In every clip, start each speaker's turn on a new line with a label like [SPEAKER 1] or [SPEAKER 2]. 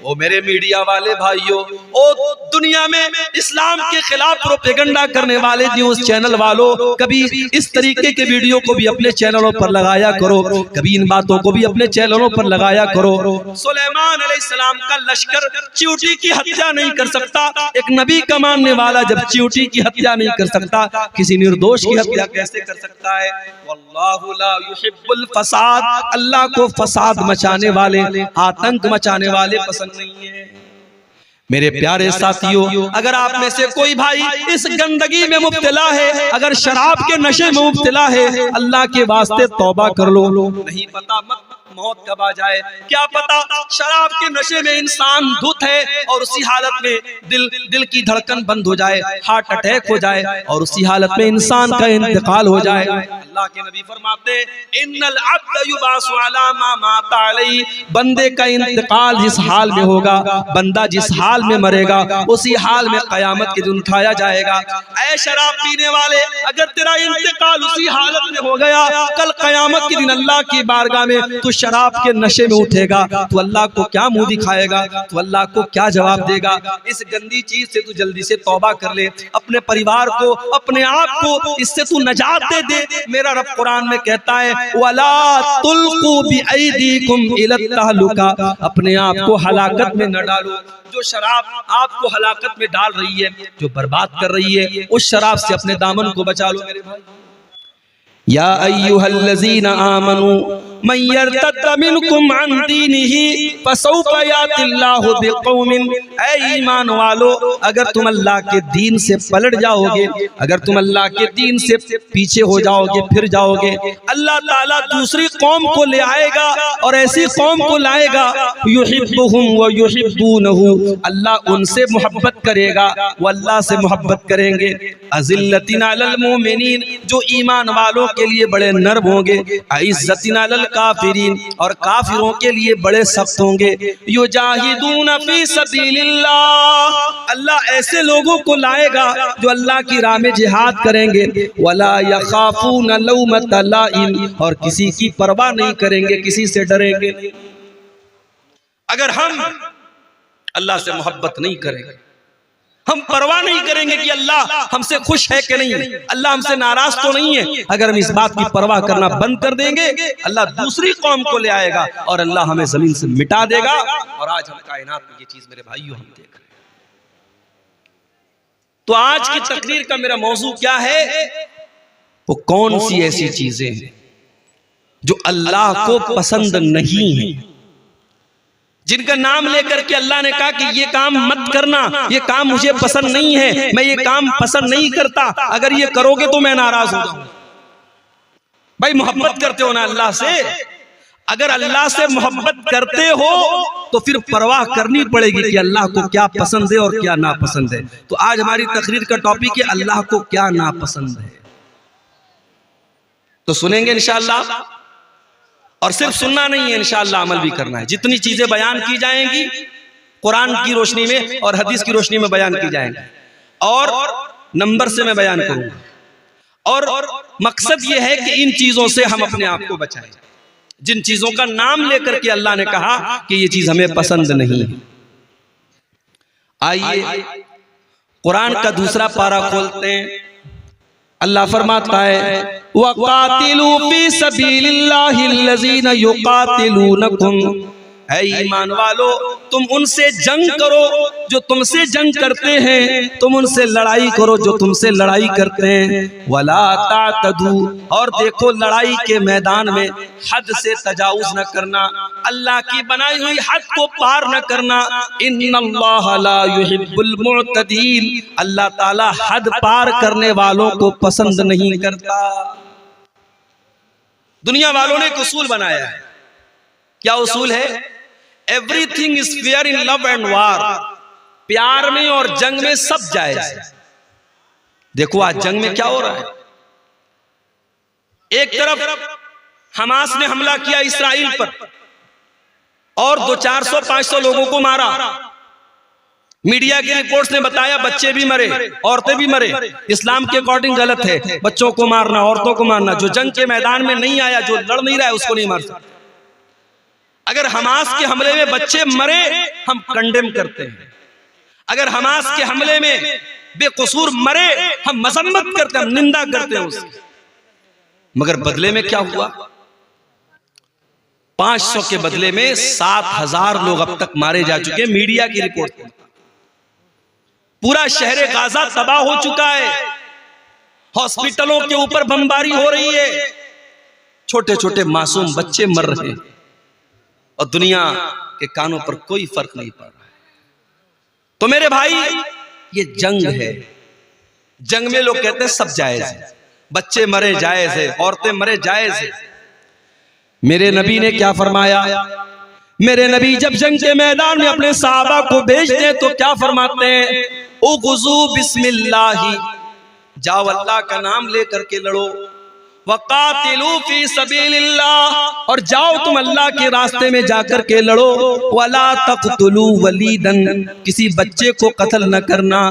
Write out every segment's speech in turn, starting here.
[SPEAKER 1] ओ मेरे मीडिया वाले भाइयों, ओ दुनिया में इस्लाम के खिलाफ प्रोपेगेंडा करने वाले न्यूज चैनल वालों, कभी इस तरीके के वीडियो को भी अपने चैनलों पर लगाया करो, कभी इन बातों को भी अपने चैनलों पर लगाया करो। सुलेमान अलैहिस्सलाम का लश्कर चींटी की हत्या नहीं कर सकता। एक नबी का मानने वाला जब चींटी की हत्या नहीं कर सकता, किसी निर्दोष की हत्या कैसे कर सकता है? वल्लाहु ला युहिब्बुल फसाद, अल्लाह को फसाद मचाने वाले, आतंक मचाने वाले पसंद नहीं है। मेरे प्यारे साथियों, अगर आप में से कोई भाई इस गंदगी में मुब्तला है, अगर शराब के नशे में मुब्तला है, अल्लाह के वास्ते तौबा कर लो। नहीं पता मौत कब आ जाए, क्या पता शराब के नशे में इंसान धुत है और उसी हालत में दिल की धड़कन बंद हो जाए, हार्ट अटैक हो जाए और उसी हालत में इंसान का इंतकाल हो जाए। अल्लाह के नबी फरमाते, इन्नल अब्द युबासु अला मा माता अलैहि, बंदे का इंतकाल जिस हाल में होगा, बंदा जिस हाल में मरेगा, उसी हाल में कयामत के दिन उठाया जाएगा। ऐ शराब पीने वाले, अगर तेरा इंतकाल उसी हालत में हो गया, कल कयामत के दिन अल्लाह की बारगाह में तू शराब के नशे में उठेगा, तो अल्लाह को क्या मुंह दिखाएगा, तो अल्लाह को क्या जवाब देगा? इस गंदी चीज से तू जल्दी से तौबा कर ले, अपने परिवार को, अपने आप को इससे तू नजात दे दे। मेरा रब कुरान में कहता है, वला तुल्कू बिअयदीकुम इलत तहलुका, अपने आप को हलाकत में न डालो। जो शराब आपको हलाकत में डाल रही है, जो बर्बाद कर रही है, उस शराब से अपने दामन को बचा लो मेरे भाई। या अय्युहल्लज़ीना आमनू मन यर्तद्द मिनकुम अन दीनिही फसौफा यातिल्लाहु बिक़ौमिन, ऐ ईमान वालो, अगर तुम अल्लाह के दीन से पलट जाओगे, अगर तुम अल्लाह के दीन से पीछे हो जाओगे, फिर जाओगे, अल्लाह ताला दूसरी कौम को ले आएगा और ऐसी कौम को लाएगा, युहिब्बुहुम व युहिब्बूनहु, अल्लाह उनसे मोहब्बत करेगा, वो अल्लाह से मोहब्बत करेंगे। अज़िल्लतिन अलल मोमिनीन, जो ईमान वालों के लिए बड़े नर्म होंगे, इज़्ज़तिन अलल काफिरीन, और काफिरों के लिए बड़े सख्त होंगे। युजाहिदून फी सबीलिल्लाह, अल्लाह ऐसे लोगों को लाएगा जो अल्लाह की राह में जिहाद करेंगे। वला यखाफून लौमत लाइम, और किसी की परवाह नहीं करेंगे, किसी से डरेंगे नहीं। अगर हम अल्लाह से मोहब्बत नहीं करेंगे, हम परवाह नहीं करेंगे कि अल्लाह हमसे खुश है कि नहीं, अल्लाह हमसे नाराज तो नहीं है, अगर हम इस बात की परवाह करना बंद कर देंगे, अल्लाह दूसरी कौम को ले आएगा और अल्लाह हमें जमीन से मिटा देगा। और आज हम कायनात में ये चीज मेरे भाइयों हम देख रहे हैं। तो आज की तकरीर का मेरा मौजू क्या है? वो कौन सी ऐसी चीजें हैं जो अल्लाह को पसंद नहीं है, जिनका नाम लेकर के अल्लाह ने कहा कि ये काम मत करना, ये काम मुझे पसंद नहीं है, मैं ये काम पसंद नहीं करता, अगर ये करोगे तो मैं नाराज हो जाऊंगा। भाई मोहब्बत करते हो ना अल्लाह से, अगर अल्लाह से मोहब्बत करते हो तो फिर परवाह करनी पड़ेगी कि अल्लाह को क्या पसंद है और क्या नापसंद है। तो आज हमारी तकरीर का टॉपिक है अल्लाह को क्या नापसंद है। तो सुनेंगे इंशाअल्लाह, और सिर्फ सुनना नहीं है, इंशाअल्लाह अमल भी करना है। जितनी चीजें बयान की जाएंगी कुरान की रोशनी में और हदीस की रोशनी में बयान की जाएंगी, और नंबर से मैं बयान करूंगा। और मकसद ये है कि इन चीजों से हम अपने आप को बचाएं, जिन चीजों का नाम लेकर के अल्लाह ने कहा कि ये चीज हमें पसंद नहीं है। आइए कुरान का दूसरा पारा खोलते हैं। अल्लाह फरमाता है, वक़ातिलू फी सबीलिल्लाहि अल्लज़ीना युक़ातिलूनकुम, ऐ ईमान वालो, तुम उनसे जंग करो जो तुमसे जंग करते हैं, तुम उनसे लड़ाई करो जो तुमसे लड़ाई करते हैं। वला तातदू, और देखो लड़ाई के मैदान में हद से तजावुज न करना, अल्लाह की बनाई हुई हद को पार न करना। इन्नल्लाह ला युहिब्बुल मुअतदीन, अल्लाह ताला हद पार करने वालों को पसंद नहीं करता। दुनिया वालों ने एक उसूल बनाया है। क्या उसूल है? Everything is fair in love and वार, प्यार में और जंग में सब जायज है। देखो आज जंग में क्या हो रहा है, एक तरफ हमास ने हमला किया इसराइल पर और 400-500 लोगों को मारा। मीडिया की रिपोर्ट्स ने बताया बच्चे भी मरे, औरतें भी मरे। इस्लाम के अकॉर्डिंग गलत है बच्चों को मारना, औरतों को मारना। जो जंग के मैदान में नहीं आया, जो लड़ नहीं रहा है, उसको नहीं मार सकते। अगर हमास के हमले में बच्चे मरे हम कंडेम करते हैं, अगर हमास के हमले में बेकसूर मरे हम मजम्मत करते हैं, हम निंदा करते हैं उसकी। मगर बदले में क्या हुआ? 500 के बदले में 7000 लोग अब तक मारे जा चुके हैं। मीडिया की रिपोर्ट, पूरा शहर गाजा तबाह हो चुका है, हॉस्पिटलों के ऊपर बमबारी हो रही है, छोटे छोटे मासूम बच्चे मर रहे हैं और दुनिया के कानों पर कोई फर्क नहीं पड़ रहा है। तो मेरे भाई, ये जंग है। जंग में लोग कहते हैं सब जायज है, बच्चे मरे जायज है, औरतें मरे जायज है। मेरे नबी ने क्या फरमाया? मेरे नबी जब जंग के मैदान में अपने सहाबा को भेजते हैं तो क्या फरमाते हैं? उगुज़ू बिस्मिल्लाही, जाओ अल्लाह का नाम लेकर के लड़ो। वक़ातिलू फी सबीलिल्लाह, और जाओ तुम अल्लाह के रास्ते में जाकर के लड़ो। वला तक़तुलू वलीदन, किसी बच्चे को कत्ल न करना।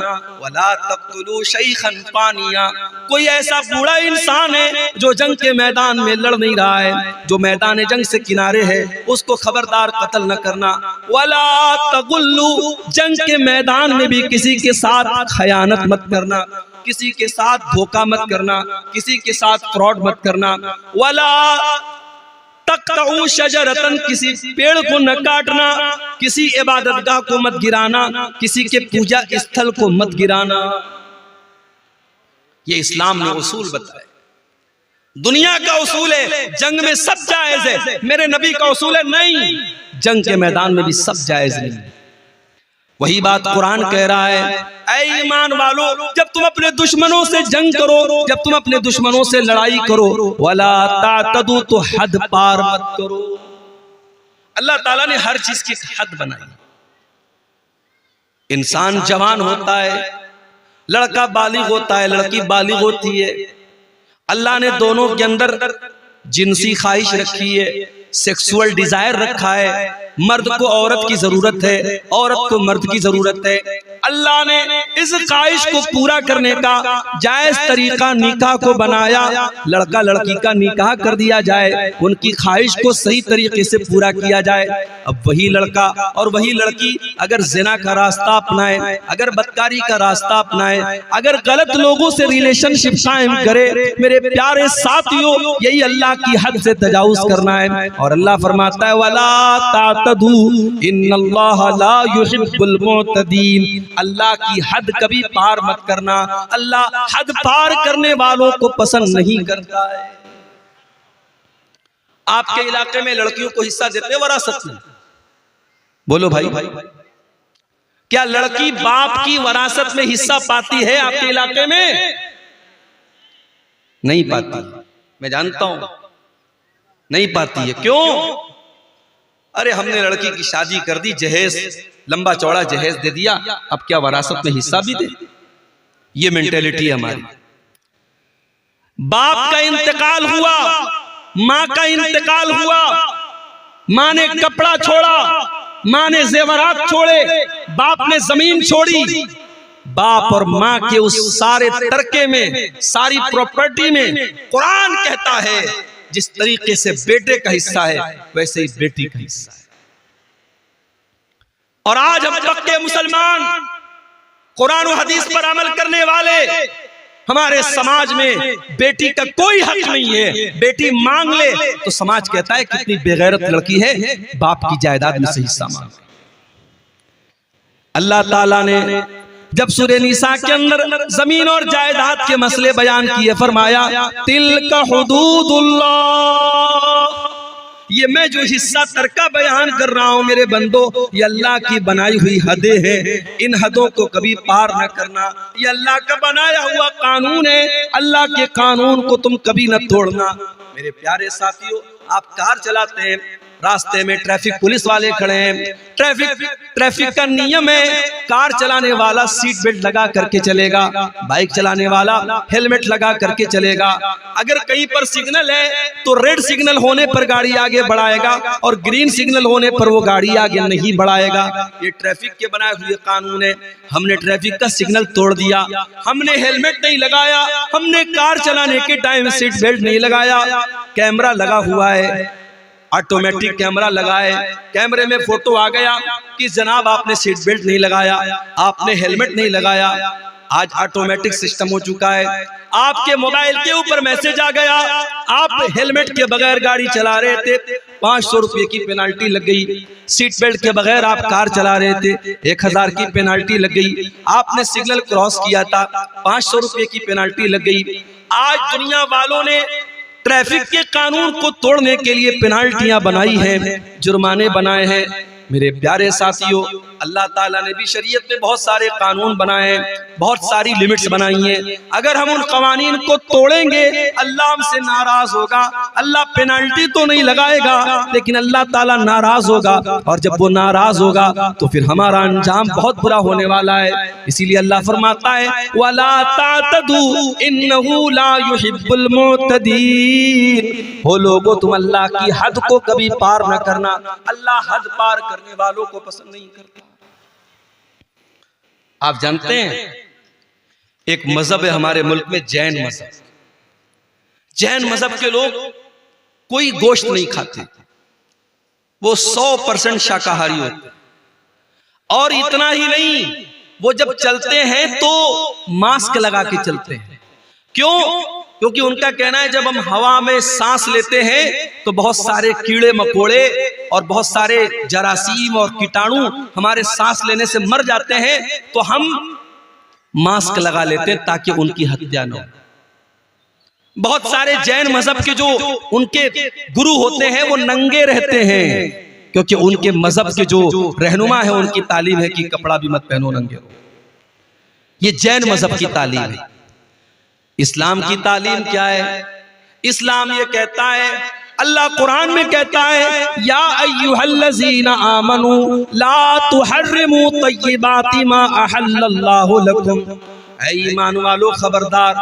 [SPEAKER 1] वला तक़तुलू शैखन फ़ानिया, कोई ऐसा बूढ़ा इंसान है जो जंग के मैदान में लड़ नहीं रहा है, जो मैदान जंग से किनारे है, उसको खबरदार कत्ल न करना। वला तग़ुल्लू, जंग के मैदान में भी किसी के साथ खयानत मत करना, किसी के साथ धोखा मत करना, किसी के साथ फ्रॉड मत करना। वला तक़तऊ शजरतन, किसी पेड़ को न काटना, किसी इबादतगाह को मत गिराना, किसी के पूजा स्थल को मत गिराना। ये इस्लाम ने उसूल बताए। दुनिया का उसूल है जंग में सब जायज है, मेरे नबी का उसूल है नहीं, जंग के मैदान में भी सब जायज नहीं। वही बात कुरान कह रहा है, ऐ ईमान वालो, जब तुम अपने दुश्मनों से जंग करो, जब तुम अपने दुश्मनों से लड़ाई करो, वला तातदू, तो हद पार मत करो। अल्लाह ताला ने हर चीज की हद बनाई। इंसान जवान होता है, लड़का बालिग होता है, लड़की बालिग होती है। अल्लाह ने दोनों के अंदर जिनसी ख्वाहिश रखी है, सेक्सुअल डिजायर रखा है। मर्द को औरत की जरूरत है, औरत को मर्द की जरूरत है। अल्लाह ने इस ख्वाहिश को पूरा करने का जायज तरीका निकाह को बनाया। लड़का लड़की का निकाह कर दिया जाए, उनकी ख्वाहिश को सही तरीके से पूरा किया जाए। अब वही लड़का और वही लड़की अगर जिना का रास्ता अपनाए, अगर बदकारी का रास्ता अपनाए, अगर गलत लोगों से रिलेशनशिप कायम करे, मेरे प्यारे साथियों, यही अल्लाह की हद से तजावुज करना है। और अल्लाह फरमाता है, वला तातदू इन्नल्लाह ला युहिब्बुल मुअतदीन, अल्लाह की हद कभी पार मत करना, अल्लाह हद पार करने वालों को पसंद नहीं करता है। आपके इलाके में लड़कियों को हिस्सा देते हैं वरासत में? बोलो भाई, क्या लड़की बाप की वरासत में हिस्सा पाती है आपके इलाके में? नहीं पाती, मैं जानता हूं नहीं पाती है। क्यों? अरे हमने लड़की की शादी कर दी, जहेज लंबा चौड़ा जहेज दे दिया, अब क्या वरासत में हिस्सा भी दे? ये मेंटेलिटी है हमारी। बाप का इंतकाल हुआ, माँ का इंतकाल हुआ, माँ ने कपड़ा छोड़ा, माँ ने जेवरात छोड़े, बाप ने जमीन छोड़ी। बाप और माँ के उस सारे तरके में, सारी प्रॉपर्टी में कुरान कहता है जिस तरीके से बेटे का हिस्सा है वैसे ही बेटी का हिस्सा है। और आज हम पक्के मुसलमान, कुरान और हदीस पर अमल करने वाले, हमारे समाज में बेटी का कोई हक नहीं है। बेटी मांग ले तो समाज कहता है कितनी बेगैरत लड़की है, बाप की जायदाद में से हिस्सा मांग। अल्लाह ताला ने जब सूरह निसा के अंदर जमीन और जायदाद के मसले बयान किए, फरमाया तिल्का हुदूदुल्लाह, ये मैं जो हिस्सा तरका बयान कर रहा हूं मेरे बंदो, ये अल्लाह की बनाई हुई हदें हैं, इन हदों को कभी पार न करना। ये अल्लाह का बनाया हुआ कानून है, अल्लाह के कानून को तुम कभी न तोड़ना। मेरे प्यारे साथियों, आप कार चलाते हैं, रास्ते में ट्रैफिक पुलिस वाले खड़े हैं, ट्रैफिक का नियम है कार चलाने वाला सीट बेल्ट लगा करके चलेगा, बाइक चलाने वाला हेलमेट लगा करके चलेगा। अगर कहीं पर सिग्नल है तो रेड सिग्नल होने पर गाड़ी आगे बढ़ाएगा और ग्रीन सिग्नल होने पर वो गाड़ी आगे नहीं बढ़ाएगा। ये ट्रैफिक के बनाए हुए कानून है। हमने ट्रैफिक का सिग्नल तोड़ दिया, हमने हेलमेट नहीं लगाया, हमने कार चलाने के टाइम सीट बेल्ट नहीं लगाया, कैमरा लगा हुआ है, ऑटोमेटिक कैमरा लगाए, कैमरे में फोटो आ गया कि जनाब आपने सीट बेल्ट नहीं लगाया, आपने हेलमेट नहीं लगाया। आज ऑटोमेटिक सिस्टम हो चुका है, आपके मोबाइल के ऊपर मैसेज आ गया, आप हेलमेट के बगैर गाड़ी चला रहे थे, 500 रुपये की पेनाल्टी लग गई। सीट बेल्ट के बगैर आप कार चला रहे थे, 1000 की पेनाल्टी लग गई। आपने सिग्नल क्रॉस किया था, 500 रुपये की पेनाल्टी लग गई। आज दुनिया वालों ने ट्रैफिक के कानून को तोड़ने के लिए पेनाल्टियां बनाई हैं, जुर्माने बनाए हैं। मेरे प्यारे साथियों, अल्लाह ताला ने भी शरीयत में बहुत सारे कानून बनाए हैं, बहुत सारी लिमिट्स बनाई हैं। अगर हम उन कवानीन को तोड़ेंगे अल्लाह हमसे नाराज होगा। अल्लाह पेनाल्टी तो नहीं लगाएगा, लेकिन अल्लाह ताला नाराज होगा, और जब वो नाराज होगा तो फिर हमारा अंजाम बहुत बुरा होने वाला है। इसीलिए अल्लाह फरमाता है वला तातदू इन्नहु ला युहिब्बुल मुतदीन। हो लोगो, तुम अल्लाह की हद को कभी पार न करना, अल्लाह हद पार करने वालों को पसंद नहीं करता। आप जानते हैं एक मजहब है हमारे मुल्क में, जैन मजहब। जैन मजहब के लोग कोई गोश्त नहीं खाते, वो 100% शाकाहारी होते। और इतना ही नहीं, वो जब चलते हैं तो मास्क लगा के चलते हैं। क्यों? क्योंकि उनका कहना है जब हम हवा में सांस लेते हैं तो बहुत सारे कीड़े मकोड़े और बहुत सारे जरासीम और कीटाणु हमारे सांस लेने से मर जाते हैं, तो हम मास्क लगा लेते हैं ताकि उनकी हत्या न हो। बहुत सारे जैन मजहब के जो उनके गुरु होते हैं वो नंगे रहते हैं, क्योंकि उनके मजहब के जो रहनुमा है उनकी तालीम है कि कपड़ा भी मत पहनो, नंगे हो। ये जैन मजहब की तालीम है। इस्लाम की तालीम क्या है? इस्लाम ये कहता है, अल्लाह कुरान में कहता है या अय्युहल्लज़ीना आमनू ला तुहर्रिमू तय्यिबाति मा अहल्लल्लाहु लकुम। ऐ ईमान वालों, खबरदार,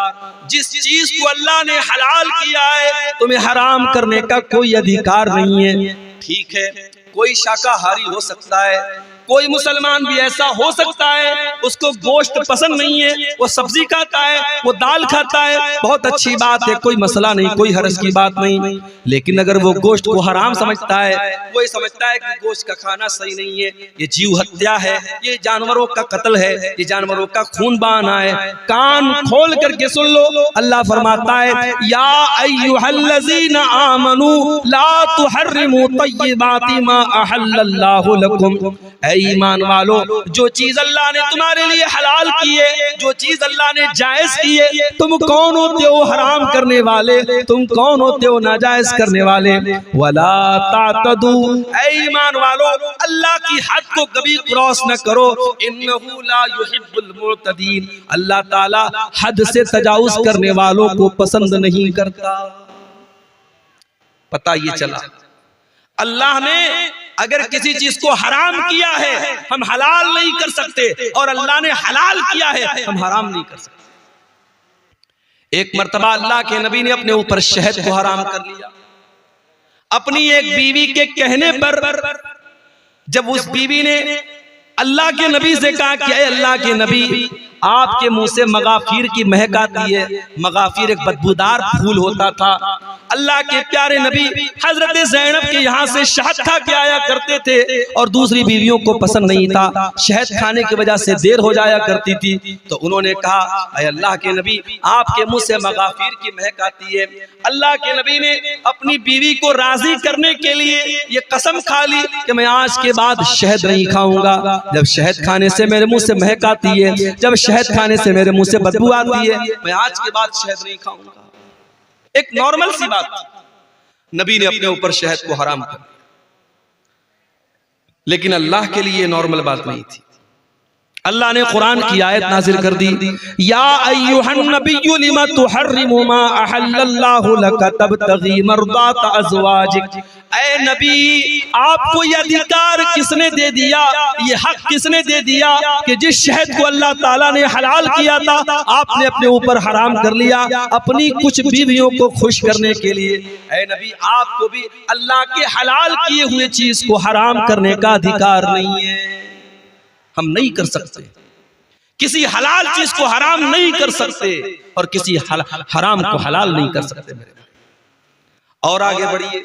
[SPEAKER 1] जिस चीज को अल्लाह ने हलाल किया है तुम्हें हराम करने का कोई अधिकार नहीं है। ठीक है, कोई शाकाहारी हो सकता है, कोई मुसलमान भी ऐसा हो सकता है उसको गोश्त पसंद नहीं है, वो सब्जी खाता है, वो दाल खाता है, बहुत अच्छी बात है, कोई मसला नहीं, कोई हर्ज की बात नहीं। लेकिन अगर वो गोश्त को हराम समझता है, वो ये समझता है कि गोश्त का खाना सही नहीं है, ये जीव हत्या है, ये जानवरों का कत्ल है, ये जानवरों का खून बहाना है, कान खोल करके सुन लो। अल्लाह फरमाता है या अय्युहल्लज़ीना आमनू ला तुहर्रिमू तय्यिबाति मा अहल्लल्लाहु लकुम। ईमान वालों, जो चीज अल्लाह ने तुम्हारे लिए हलाल की है, जो चीज अल्लाह ने जायज की है, तुम कौन होते हो हराम करने वाले? तुम कौन होते हो नाजायज करने वाले? वला तातदू, ईमान वालों, अल्लाह की हद को कभी क्रॉस न करो। इन्नहु ला युहिब्बुल मुतदीन, अल्लाह ताला हद से तजावुज करने वालों को पसंद नहीं करता। पता ये चला, अल्लाह ने अगर किसी चीज को हराम किया है हम हलाल नहीं कर सकते, और अल्लाह ने हलाल किया है हम हराम नहीं कर सकते। एक मर्तबा अल्लाह के नबी ने अपने ऊपर शहद को हराम कर लिया। अपनी एक बीवी के कहने पर जब उस बीवी ने अल्लाह के नबी से कहा कि अल्लाह के नबी, आपके मुंह से मगाफिर की महक आती है। मगाफिर एक बदबूदार फूल होता था। अल्लाह के प्यारे नबी हजरत ज़ैनब के यहाँ से शहद खा के आया करते थे, और दूसरी बीवियों को पसंद नहीं था, शहद खाने की वजह से देर हो जाया करती थी। तो उन्होंने कहा अय अल्लाह के नबी, आपके मुंह से मगाफिर की महक आती है। अल्लाह के नबी ने अपनी बीवी को राजी करने के लिए ये कसम खा ली कि मैं आज के बाद शहद नहीं खाऊंगा। जब शहद खाने से मेरे मुंह से महक आती है, जब शहद खाने से मेरे मुंह से बदबू आती है, मैं आज के बाद शहद नहीं खाऊंगा। एक नॉर्मल सी बात, नबी ने अपने ऊपर शहद को हराम कर दिया, लेकिन अल्लाह के लिए नॉर्मल बात नहीं थी। अल्लाह ने कुरान की आयत नाजिल कर दी, या अय्युहन नबिय्यु लिमा तुहर्रिमु मा अहल्लल्लाहु लका तबतगी मर्दात अज़वाजिक। ऐ नबी, आपको ये अधिकार किसने दे दिया, ये हक किसने दे दिया कि जिस शहद को अल्लाह ताला ने हलाल किया था आपने अपने ऊपर हराम कर लिया अपनी कुछ बीवियों को खुश करने के लिए। ऐ नबी, आपको भी अल्लाह के हलाल किए हुए चीज को हराम करने का अधिकार नहीं है। हम नहीं कर सकते, किसी हलाल चीज को हराम नहीं कर सकते और किसी हराम को हलाल नहीं कर सकते। मेरे और आगे बढ़िए,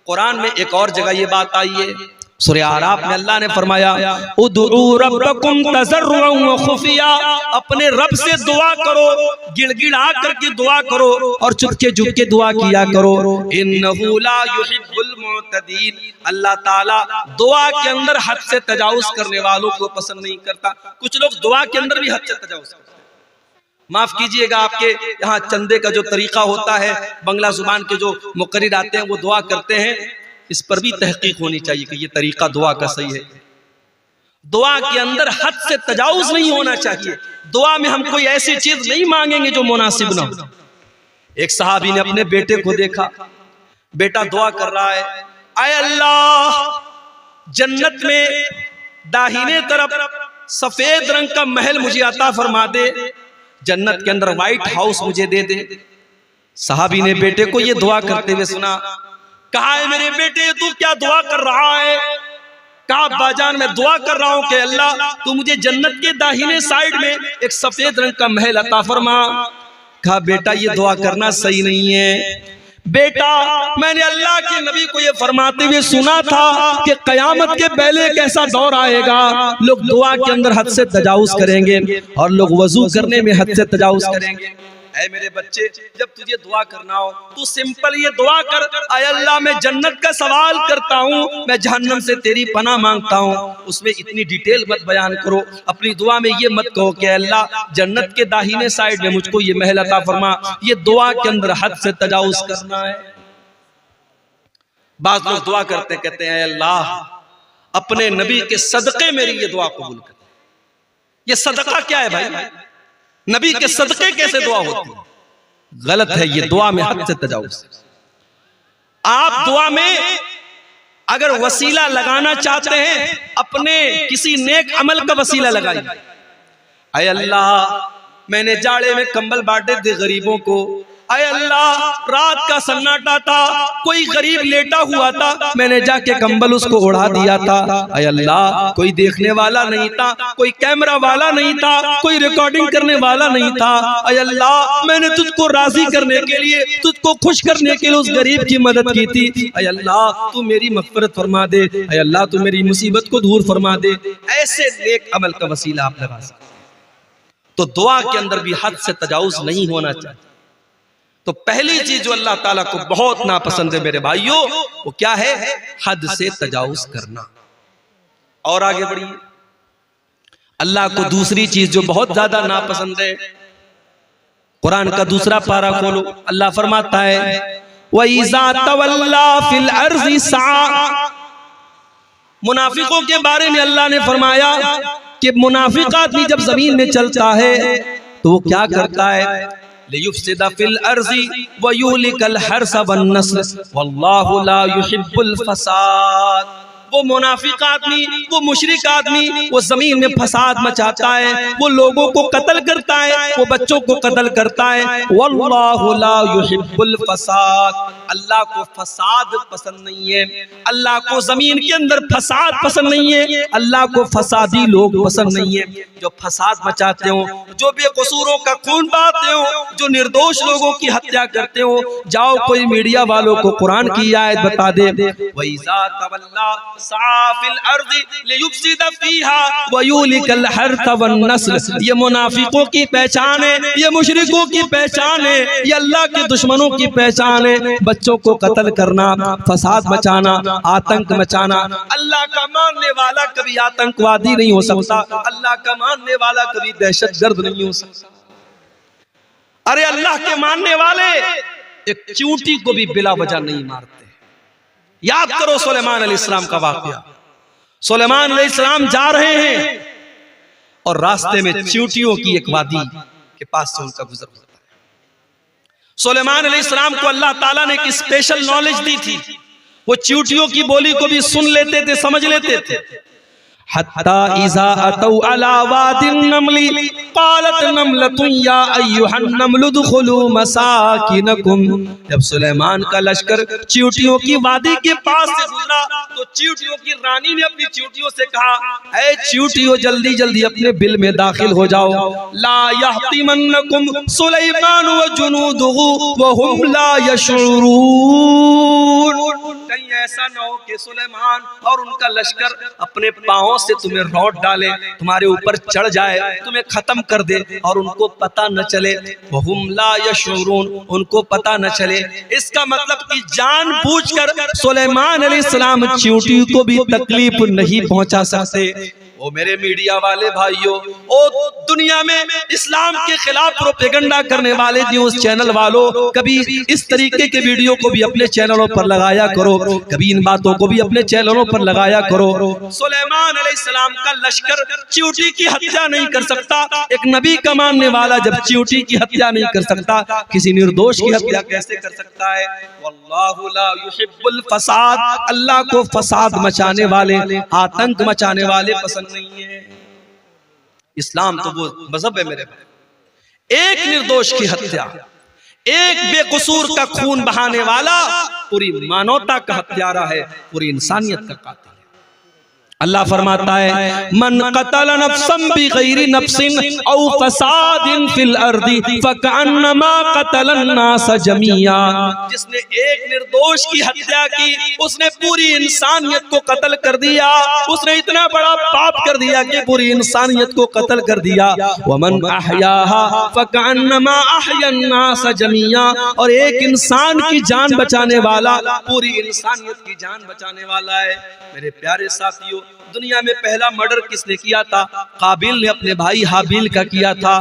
[SPEAKER 1] कुरान में एक और जगह ये बात आई है, सूरह आराफ में अल्लाह ने फरमाया उदू रब्बकुम तज़र्रुअन व खुफिया, अपने रब से दुआ करो, गिड़गिड़ा करके दुआ करो और चुपके चुपके दुआ किया करो। इन्नहु ला युहिब्बुल मुअतदीन, अल्लाह ताला दुआ के अंदर हद से तजावुज करने वालों को पसंद नहीं करता। कुछ लोग दुआ के अंदर भी हद से तजावुज करते हैं। माफ कीजिएगा, आपके यहाँ चंदे का जो तरीका होता है, बंगला जुबान के जो मुकर्रिर आते हैं वो दुआ करते हैं, इस पर भी तहकीक होनी चाहिए कि ये तरीका दुआ का सही है। दुआ के अंदर हद से तजावुज नहीं होना चाहिए। दुआ में हम कोई ऐसी चीज नहीं मांगेंगे जो मुनासिब ना हो। एक सहाबी ने अपने बेटे को देखा, बेटा दुआ कर रहा है, आए अल्लाह जन्नत में दाहिने तरफ सफेद रंग का महल मुझे अता फरमा दे, जन्नत के अंदर व्हाइट हाउस मुझे दे दे। सहाबी ने बेटे को ये दुआ करते हुए सुना, कहा है मेरे बेटे तू क्या दुआ कर रहा है? कहा बाजान मैं दुआ कर रहा हूं कि अल्लाह तू मुझे जन्नत के दाहिने साइड में एक सफेद रंग का महल अता फरमा। कहा बेटा ये दुआ करना सही नहीं है बेटा, मैंने अल्लाह के नबी को ये फरमाते हुए सुना था कि कयामत के पहले एक ऐसा दौर आएगा, लोग दुआ के अंदर हद से तजावुज करेंगे और लोग वजू करने में हद से तजावुज करेंगे। ऐ मेरे बच्चे, जब तुझे दुआ करना हो तू सिंपल ये दुआ कर, आय अल्लाह मैं जन्नत का सवाल करता हूँ, मैं जहन्नम से तेरी पनाह मांगता हूँ। उसमें इतनी डिटेल मत बयान करो। अपनी दुआ में ये मत कहो कि अल्लाह जन्नत के दाहिने साइड में मुझको ये महल अता फरमा। ये दुआ के अंदर हद से तजावुज करना है। बाज़ लोग दुआ करते कहते हैं अल्लाह अपने नबी के सदके मेरी ये दुआ कबूल कर। ये सदका क्या है भाई? नबी के सदके कैसे दुआ होती है? गलत है ये, दुआ में हद से तजावुज। आप दुआ में अगर वसीला लगाना चाहते हैं, अपने किसी नेक अमल का वसीला लगाइए। अय अल्लाह मैंने जाड़े में कंबल बांटे थे गरीबों को, अय अल्लाह रात का सन्नाटा था, कोई गरीब लेटा हुआ था, मैंने जाके कंबल उसको उड़ा दिया था। अय अल्लाह कोई देखने वाला नहीं था, कोई कैमरा वाला नहीं था, कोई रिकॉर्डिंग करने वाला नहीं था। अय अल्लाह मैंने तुझको राजी करने के लिए, तुझको खुश करने के लिए उस गरीब की मदद की थी। अय अल्लाह तू मेरी मग़फ़िरत फरमा दे, अय अल्लाह तू मेरी मुसीबत को दूर फरमा दे। ऐसे नेक अमल का वसीला आप लगा सकते। तो दुआ के अंदर भी हद से तजावुज नहीं होना चाहिए। तो पहली चीज जो अल्लाह ताला को बहुत नापसंद है मेरे भाइयों, वो क्या है? हद से तजावुज करना। और आगे बढ़िए, अल्लाह को दूसरी चीज जो बहुत ज्यादा नापसंद है, कुरान का दूसरा पारा खोलो, अल्लाह फरमाता है वइज़ा तवल्ला फिल अर्ज़ि सआ। मुनाफिकों के बारे में अल्लाह ने फरमाया कि मुनाफिक आदमी जब जमीन में चलता है तो वो क्या करता है? लियुफ़सिदा फिल अर्ज़ि व युहलिकल हर्स वन नस्ल वल्लाहु ला युहिब्बुल फसाद। वो मुनाफिक आदमी, वो मुशरिक आदमी, वो जमीन में फसाद मचाता है, वो लोगों को कत्ल करता है, वो बच्चों को कत्ल करता है। वल्लाहु ला युहिब्बुल फसाद, अल्लाह को फसाद पसंद नहीं है, अल्लाह को जमीन के अंदर फसाद पसंद नहीं है, अल्लाह को फसादी लोग पसंद नहीं है। जो फसाद मचाते हो, जो बेकसूरों का खून बहाते हो, जो निर्दोष लोगों की हत्या करते हो, जाओ कोई मीडिया वालों को कुरान की आयत बता दे, वइज़ा तवल्ला साफिल अर्ज़ि लियुफ़सिदा फ़ीहा व युहलिकल हर्थ वन नस्ल। ये मुनाफिकों की पहचान है, ये मुशरिकों की पहचान है, ये अल्लाह के दुश्मनों की पहचान है। बच्चों को कत्ल करना, फसाद मचाना, आतंक मचाना। अल्लाह का मानने वाला कभी आतंकवादी नहीं हो सकता, अल्लाह का मानने वाला कभी दहशतगर्द नहीं हो सकता। अरे अल्लाह के मानने वाले एक चींटी को भी बिला वजह नहीं मारते। याद करो सुलेमान अलैहिस्सलाम का वाक़या। सुलेमान अलैहिस्सलाम जा रहे हैं और रास्ते में चींटियों की एक वादी के पास से उनका गुजर होता है। सुलेमान अलैहिस्सलाम को अल्लाह ताला ने एक स्पेशल नॉलेज दी थी, वो चींटियों की बोली को भी सुन लेते थे, समझ लेते थे। हत्ता इज़ा अतौ अला वादिन नमली, क़ालत नमलतुन या अय्युहन नमलु दुखुलू मसाकिनकुम। जब सुलेमान का लश्कर चींटियों की वादी के पास से गुजरा तो चींटियों की रानी ने अपनी चींटियों से कहा, ऐ चींटियों जल्दी जल्दी अपने बिल में दाखिल हो जाओ। ला यहतिमन्नकुम सुलेमान व जुनूदुहु व हुम ला यशऊरून। कहीं ऐसा न हो कि सुलेमान और उनका लश्कर अपने पांवों से तुम्हें रौंद डाले, तुम्हारे ऊपर चढ़ जाए, तुम्हें खत्म कर दे और उनको पता न चले। व हुम ला यशऊरून, उनको पता न चले। इसका मतलब कि जानबूझकर सुलेमान अलैहिस्सलाम चींटी को भी तकलीफ नहीं पहुंचा सकते। ओ मेरे मीडिया वाले भाइयों, ओ दुनिया में इस्लाम के खिलाफ प्रोपेगेंडा करने वाले न्यूज़ चैनल वालों, कभी इस तरीके के वीडियो को भी अपने चैनलों पर लगाया करो, कभी इन बातों को भी अपने चैनलों पर लगाया करो। सुलेमान अलैहिस्सलाम का लश्कर चींटी की हत्या नहीं कर सकता। एक नबी का मानने वाला जब चींटी की हत्या नहीं कर सकता, किसी निर्दोष की हत्या कैसे कर सकता है? वल्लाहु ला युहिब्बुल फसाद, अल्लाह को फसाद मचाने वाले, आतंक मचाने वाले पसंद नहीं है। इस्लाम तो वो मजहब है मेरे भाई, एक निर्दोष की हत्या, एक बेकसूर का खून बहाने वाला पूरी मानवता का हत्यारा है, पूरी इंसानियत का कातिल है। अल्लाह फरमाता है, मन कतल नफ्सन बिगैरि नफ्सिन औ फसादिन फिल अर्दी फकअन्नमा कतलन नास जमीआ। जिसने एक निर्दोष की हत्या की, उसने पूरी इंसानियत को कत्ल कर दिया। उसने इतना बड़ा पाप कर दिया कि पूरी इंसानियत को कत्ल कर दिया। वमन अहयाहा फकअन्नमा अहयन नास जमीआ। और एक इंसान की जान बचाने वाला पूरी इंसानियत की जान बचाने वाला है। मेरे प्यारे साथियों, दुनिया में पहला मर्डर किसने किया था? काबिल ने अपने भाई हाबिल का किया था,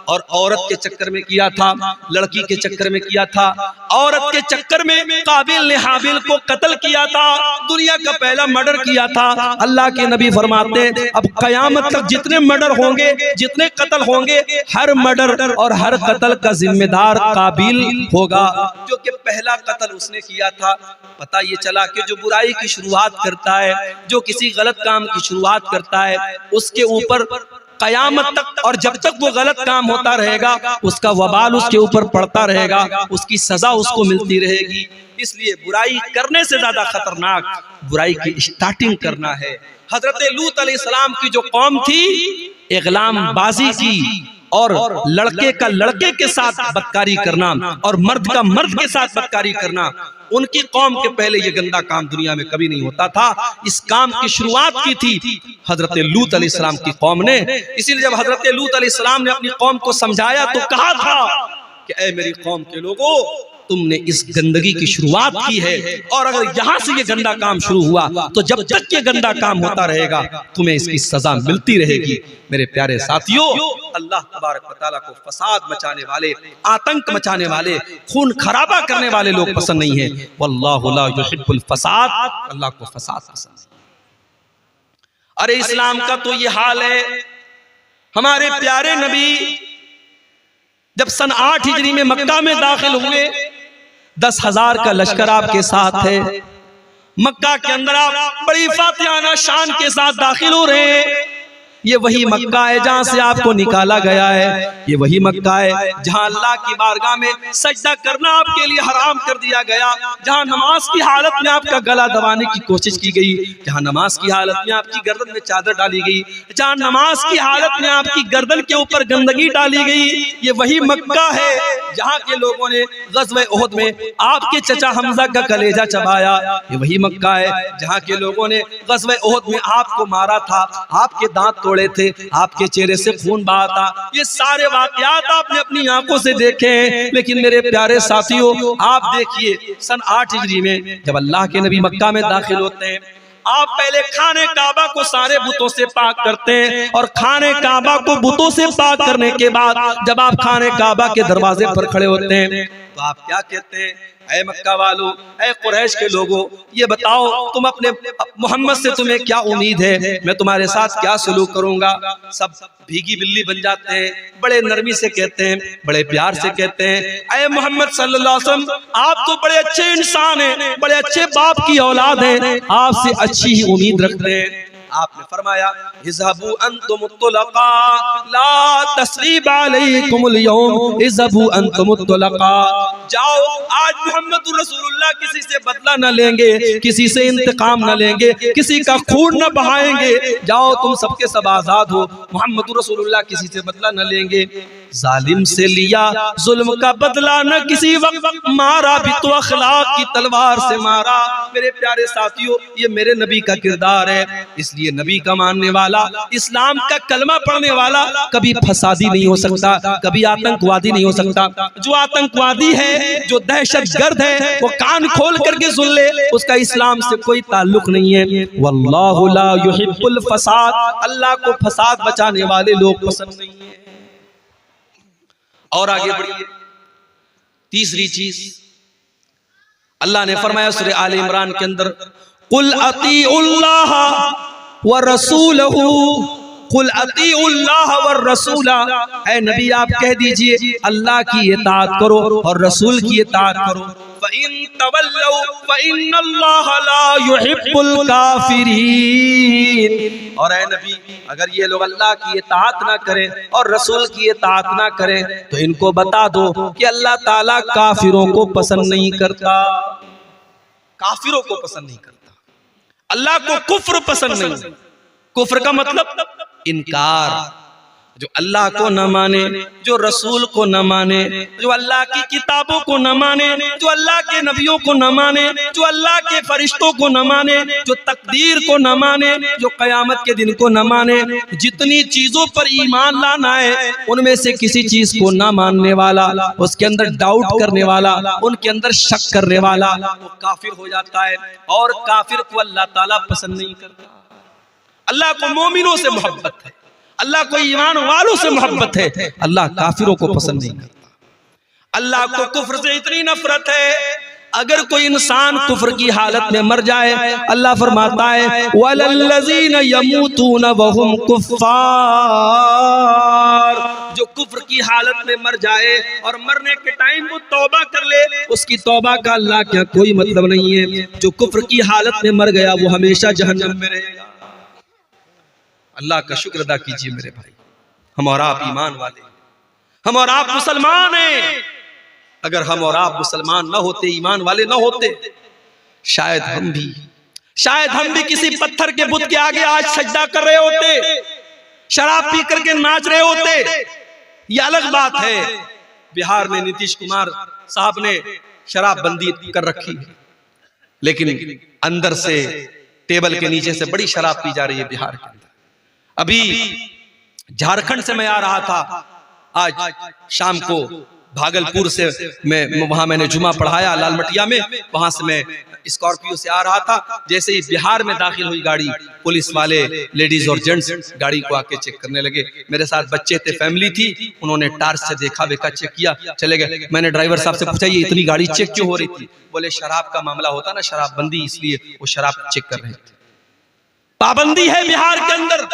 [SPEAKER 1] और औरत के चक्कर में किया था, लड़की के चक्कर में किया था। औरत के चक्कर में काबिल ने हाबिल को कत्ल किया था, दुनिया का पहला मर्डर किया था। अल्लाह के नबी फरमाते, अब कयामत तक जितने मर्डर होंगे, जितने कत्ल होंगे, हर मर्डर और हर कत्ल का जिम्मेदार काबिल होगा, जो कि पहला कत्ल उसने किया था। पता ये चला कि जो बुराई की शुरुआत करता है, जो किसी गलत काम की शुरुआत करता है, उसके ऊपर कयामत तक और जब तक वो गलत काम होता रहेगा, उसका वबाल उसके ऊपर पड़ता रहेगा, उसकी सजा उसको मिलती रहेगी। इसलिए बुराई करने से ज्यादा खतरनाक बुराई की स्टार्टिंग करना है। हजरत लूत अलैहिस्सलाम की जो कौम थी, इग़लाम बाजी की और लड़के का लड़के के साथ बदकारी करना और मर्द का मर्द के साथ बदकारी करना, उनकी कौम के पहले ये गंदा काम दुनिया में कभी नहीं होता था। इस काम की शुरुआत की थी हजरत लूत अलैहिस्सलाम की कौम ने। इसीलिए जब हजरत लूत अलैहिस्सलाम ने अपनी कौम को समझाया तो कहा था कि ऐ मेरी कौम के लोगों, तुमने इस गंदगी की शुरुआत की है, और अगर यहाँ से ये गंदा काम शुरू हुआ तो जब तक ये गंदा काम होता रहेगा तुम्हें इसकी सजा मिलती रहेगी। मेरे प्यारे साथियों, अल्लाह तबारक व तआला को फसाद मचाने वाले, आतंक मचाने वाले, खून खराबा करने वाले लोग पसंद नहीं है। वल्लाहु ला युहिब्बुल फसाद, अल्लाह को फसाद पसंद है। अरे इस्लाम का तो ये हाल है। हमारे प्यारे नबी जब सन 8 हिजरी में मक्का में दाखिल हुए, 10,000 का लश्कर आपके साथ है। मक्का के अंदर आप बड़ी फातिहाना शान के साथ दाखिल हो रहे हैं। ये वही मक्का है जहाँ से आपको निकाला गया है। ये वही मक्का है जहाँ अल्लाह की बारगाह में सजदा करना आपके लिए हराम कर दिया गया, जहाँ नमाज की हालत में आपका गला दबाने की कोशिश की गई, जहाँ नमाज की हालत में आपकी गर्दन में चादर डाली गई, जहाँ नमाज की हालत में आपकी गर्दन के ऊपर गंदगी डाली गई। ये वही मक्का है जहाँ के लोगों ने ग़ज़वे उहद में आपके चचा हमजा का कलेजा चबाया। ये वही मक्का है जहाँ के लोगों ने ग़ज़वे उहद में आपको मारा था, आपके दांत तोड़े थे, आपके चेहरे से खून बहा था। ये सारे वाक़यात आपने अपनी आंखों से देखे हैं। लेकिन मेरे प्यारे साथियों, आप देखिए सन 8 हिजरी में जब अल्लाह के नबी मक्का में दाखिल होते हैं, आप पहले खाने काबा को सारे बुतों से पाक करते हैं, और खाने काबा को बुतों से पाक करने के बाद जब आप खाने काबा के दरवाजे पर खड़े होते हैं तो आप क्या कहते हैं? ऐ मक्का वालों, ऐ कुरैश के लोगों, ये बताओ तुम अपने मोहम्मद से तुम्हें क्या उम्मीद है? मैं तुम्हारे साथ क्या सलूक करूंगा? सब भीगी बिल्ली बन जाते हैं, बड़े नरमी से कहते हैं, बड़े प्यार से कहते हैं, ऐ मोहम्मद सल्लल्लाहु अलैहि वसल्लम, आप तो बड़े अच्छे इंसान हैं, बड़े अच्छे बाप की औलाद हैं, आपसे अच्छी ही उम्मीद रखते हैं। आपने फरमाया इज़हबू अंतुम तुलका ला तस्रीब अलैकुमुल यौम, इज़हबू अंतुम तुलका, जाओ आज मोहम्मद रसूलुल्लाह किसी से बदला न लेंगे, किसी से इंतकाम न लेंगे, किसी का खून न बहाएंगे, जाओ तुम सबके सब आजाद हो, मोहम्मद रसूलुल्लाह किसी से बदला न लेंगे। जालिम से लिया जुल्म का बदला न किसी वक्त, मारा भी तो अखलाक की तलवार से मारा। मेरे प्यारे साथियों, ये मेरे नबी का किरदार है, इसलिए नबी का मानने वाला, इस्लाम का कलमा पढ़ने वाला कभी फसादी नहीं हो सकता, कभी आतंकवादी नहीं हो सकता। जो आतंकवादी है, जो दहशतगर्द है, वो कान खोल करके सुन ले, उसका इस्लाम से कोई ताल्लुक नहीं है। वल्लाहु ला युहिब्बुल फसाद, अल्लाह को फसाद बचाने वाले लोग पसंद नहीं है। और आगे बढ़िए, तीसरी चीज अल्लाह ने फरमाया सूरह आले इमरान के अंदर, कुल अतीउल्लाह व रसूलहू, कुल अतीउल्लाह व रसूला, ऐ नबी आप कह दीजिए अल्लाह की इताअत करो और रसूल की इताअत करो। फ़इन तवल्लौ फ़इन्नल्लाह ला युहिब्बुल काफिरीन, और ऐ नबी अगर ये लोग अल्लाह की इताअत ना करें और रसूल की इताअत ना करें तो इनको बता दो कि अल्लाह ताला काफिरों को पसंद नहीं करता, काफिरों को पसंद नहीं करता, अल्लाह को कुफ्र पसंद नहीं। कुफ्र का मतलब इनकार, जो अल्लाह को न माने, जो रसूल को न माने, जो अल्लाह की किताबों को न माने, जो अल्लाह के नबियों को न माने, जो अल्लाह के फरिश्तों को न माने, जो तकदीर को न माने, जो कयामत के दिन को न माने, जितनी चीजों पर ईमान लाना है उनमें से किसी चीज को न मानने वाला, उसके अंदर डाउट करने वाला, उनके अंदर शक करने वाला, वो काफिर हो जाता है। और काफिर को अल्लाह ताला पसंद नहीं करता। अल्लाह को मोमिनों से मोहब्बत है, अल्लाह को ईमान वालों से मोहब्बत है, अल्लाह काफिरों को पसंद नहीं करता। अल्लाह को कुफ्र से इतनी नफरत है, अगर कोई इंसान कुफ्र की हालत में मर जाए, अल्लाह फरमाता है वलल्लज़ीना यमूतूना वहुम कुफ्फार, जो कुफ्र की हालत में मर जाए और मरने के टाइम वो तौबा कर ले, उसकी तौबा का अल्लाह क्या कोई मतलब नहीं है। जो कुफ्र की हालत में मर गया वो हमेशा जहन्नम में रहेगा। अल्लाह का शुक्र अदा कीजिए मेरे भाई, हम और आप ईमान वाले, हम और आप मुसलमान हैं। अगर हम और आप मुसलमान न होते, ईमान वाले न होते, शायद हम भी किसी पत्थर के बुत के आगे आज सजदा कर रहे होते, शराब पी करके नाच रहे होते। ये अलग बात है, बिहार में नीतीश कुमार साहब ने शराब बंदी कर रखी है, लेकिन अंदर से टेबल के नीचे से बड़ी शराब पी जा रही है बिहार के अंदर। अभी झारखंड से मैं आ रहा था, आज शाम को भागलपुर से वहां मैंने जुमा पढ़ाया लालमटिया में, वहां से मैं स्कॉर्पियो से आ रहा था। जैसे ही बिहार में दाखिल हुई गाड़ी, पुलिस वाले लेडीज और जेंट्स गाड़ी को आके चेक करने लगे। मेरे साथ बच्चे थे, फैमिली थी, उन्होंने टार्च से देखा बेका, चेक किया, चले गए। मैंने ड्राइवर साहब से पूछा ये इतनी गाड़ी चेक क्यों हो रही थी? बोले शराब का मामला होता ना, शराब बंदी, इसलिए वो शराब चेक कर रहे थे। पाबंदी है बिहार के अंदर,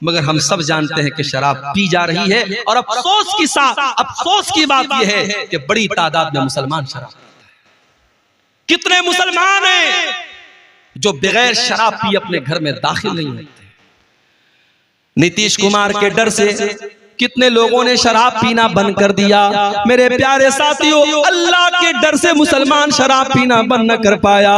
[SPEAKER 1] मगर हम सब जानते हैं कि शराब पी जा रही है। और अफसोस की बात यह है कि बड़ी तादाद में मुसलमान शराब पीते हैं। कितने मुसलमान हैं जो बगैर शराब पी अपने घर में दाखिल नहीं होते? नीतीश कुमार के डर से कितने लोगों ने शराब पीना बंद कर दिया। मेरे प्यारे साथियों, अल्लाह के डर से मुसलमान शराब पीना बंद न कर पाया।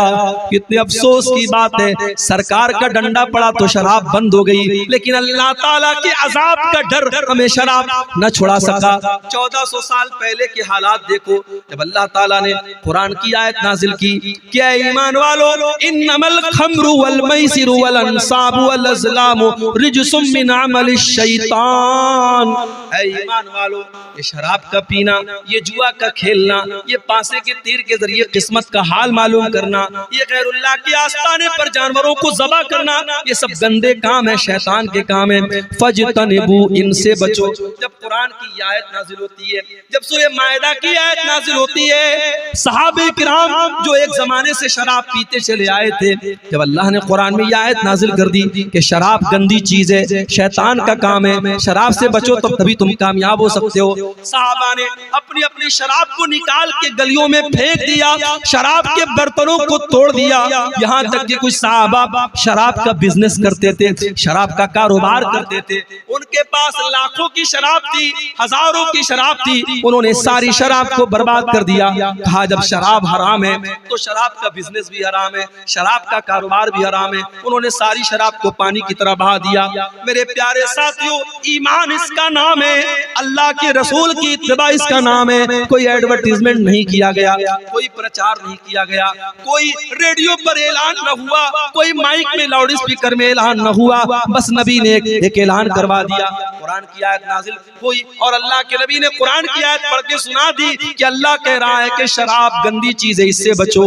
[SPEAKER 1] कितने अफसोस की बात है, सरकार का डंडा पड़ा तो शराब बंद हो गई, लेकिन अल्लाह ताला के अजाब का डर हमें शराब न छुड़ा सका। 1400 साल पहले के हालात देखो, जब अल्लाह ताला ने कुरान की आयत नाजिल की, क्या ईमान वालों, इन्नमल खम्रु वल मैसिरु वल अंसाबु वल अज़लामु रिजसुम मिन अमलिश शैतान। ईमान वालों, ये शराब का पीना, ये जुआ का खेलना, ये पासे के तीर के जरिए किस्मत का हाल मालूम करना, ये गैरुल्लाह के आस्ताने पर जानवरों को ज़बह करना, ये सब गंदे काम है, शैतान के काम है। फजतनिबू, इनसे बचो। जब कुरान की आयत नाजिल होती है, जब सूरह मायदा की आयत नाजिल होती है, सहाबे किराम जो एक जमाने से शराब पीते चले आए थे, जब अल्लाह ने कुरान में यह आयत नाजिल कर दी कि शराब गंदी चीज है, शैतान का काम है, शराब से बचो तब तभी तुम कामयाब हो सकते हो। सहाबा ने अपनी अपनी शराब को निकाल के गलियों में फेंक दिया, शराब के बर्तनों को तोड़ दिया। यहाँ तक कि कुछ साहबा शराब का बिजनेस करते थे, शराब का कारोबार करते थे, उनके पास लाखों की शराब थी, हजारों की शराब थी, उन्होंने सारी शराब को बर्बाद कर दिया। कहा जब शराब हराम है तो शराब का बिजनेस भी हराम है, शराब का कारोबार भी हराम है। उन्होंने सारी शराब को पानी की तरह बहा दिया। मेरे प्यारे साथियों, ईमान इसका नाम है, अल्लाह के रसूल की इत्तिबा इसका नाम है। कोई एडवर्टीजमेंट नहीं किया गया, कोई प्रचार नहीं किया गया, कोई रेडियो पर ऐलान न हुआ, कोई माइक में लाउड स्पीकर में ऐलान न हुआ, बस नबी ने एक ऐलान करवा दिया। कुरान की आयत नाजिल हुई और अल्लाह के नबी ने कुरान की आयत पढ़ के सुना दी कि अल्लाह कह रहा है कि शराब गंदी चीज है, इससे बचो।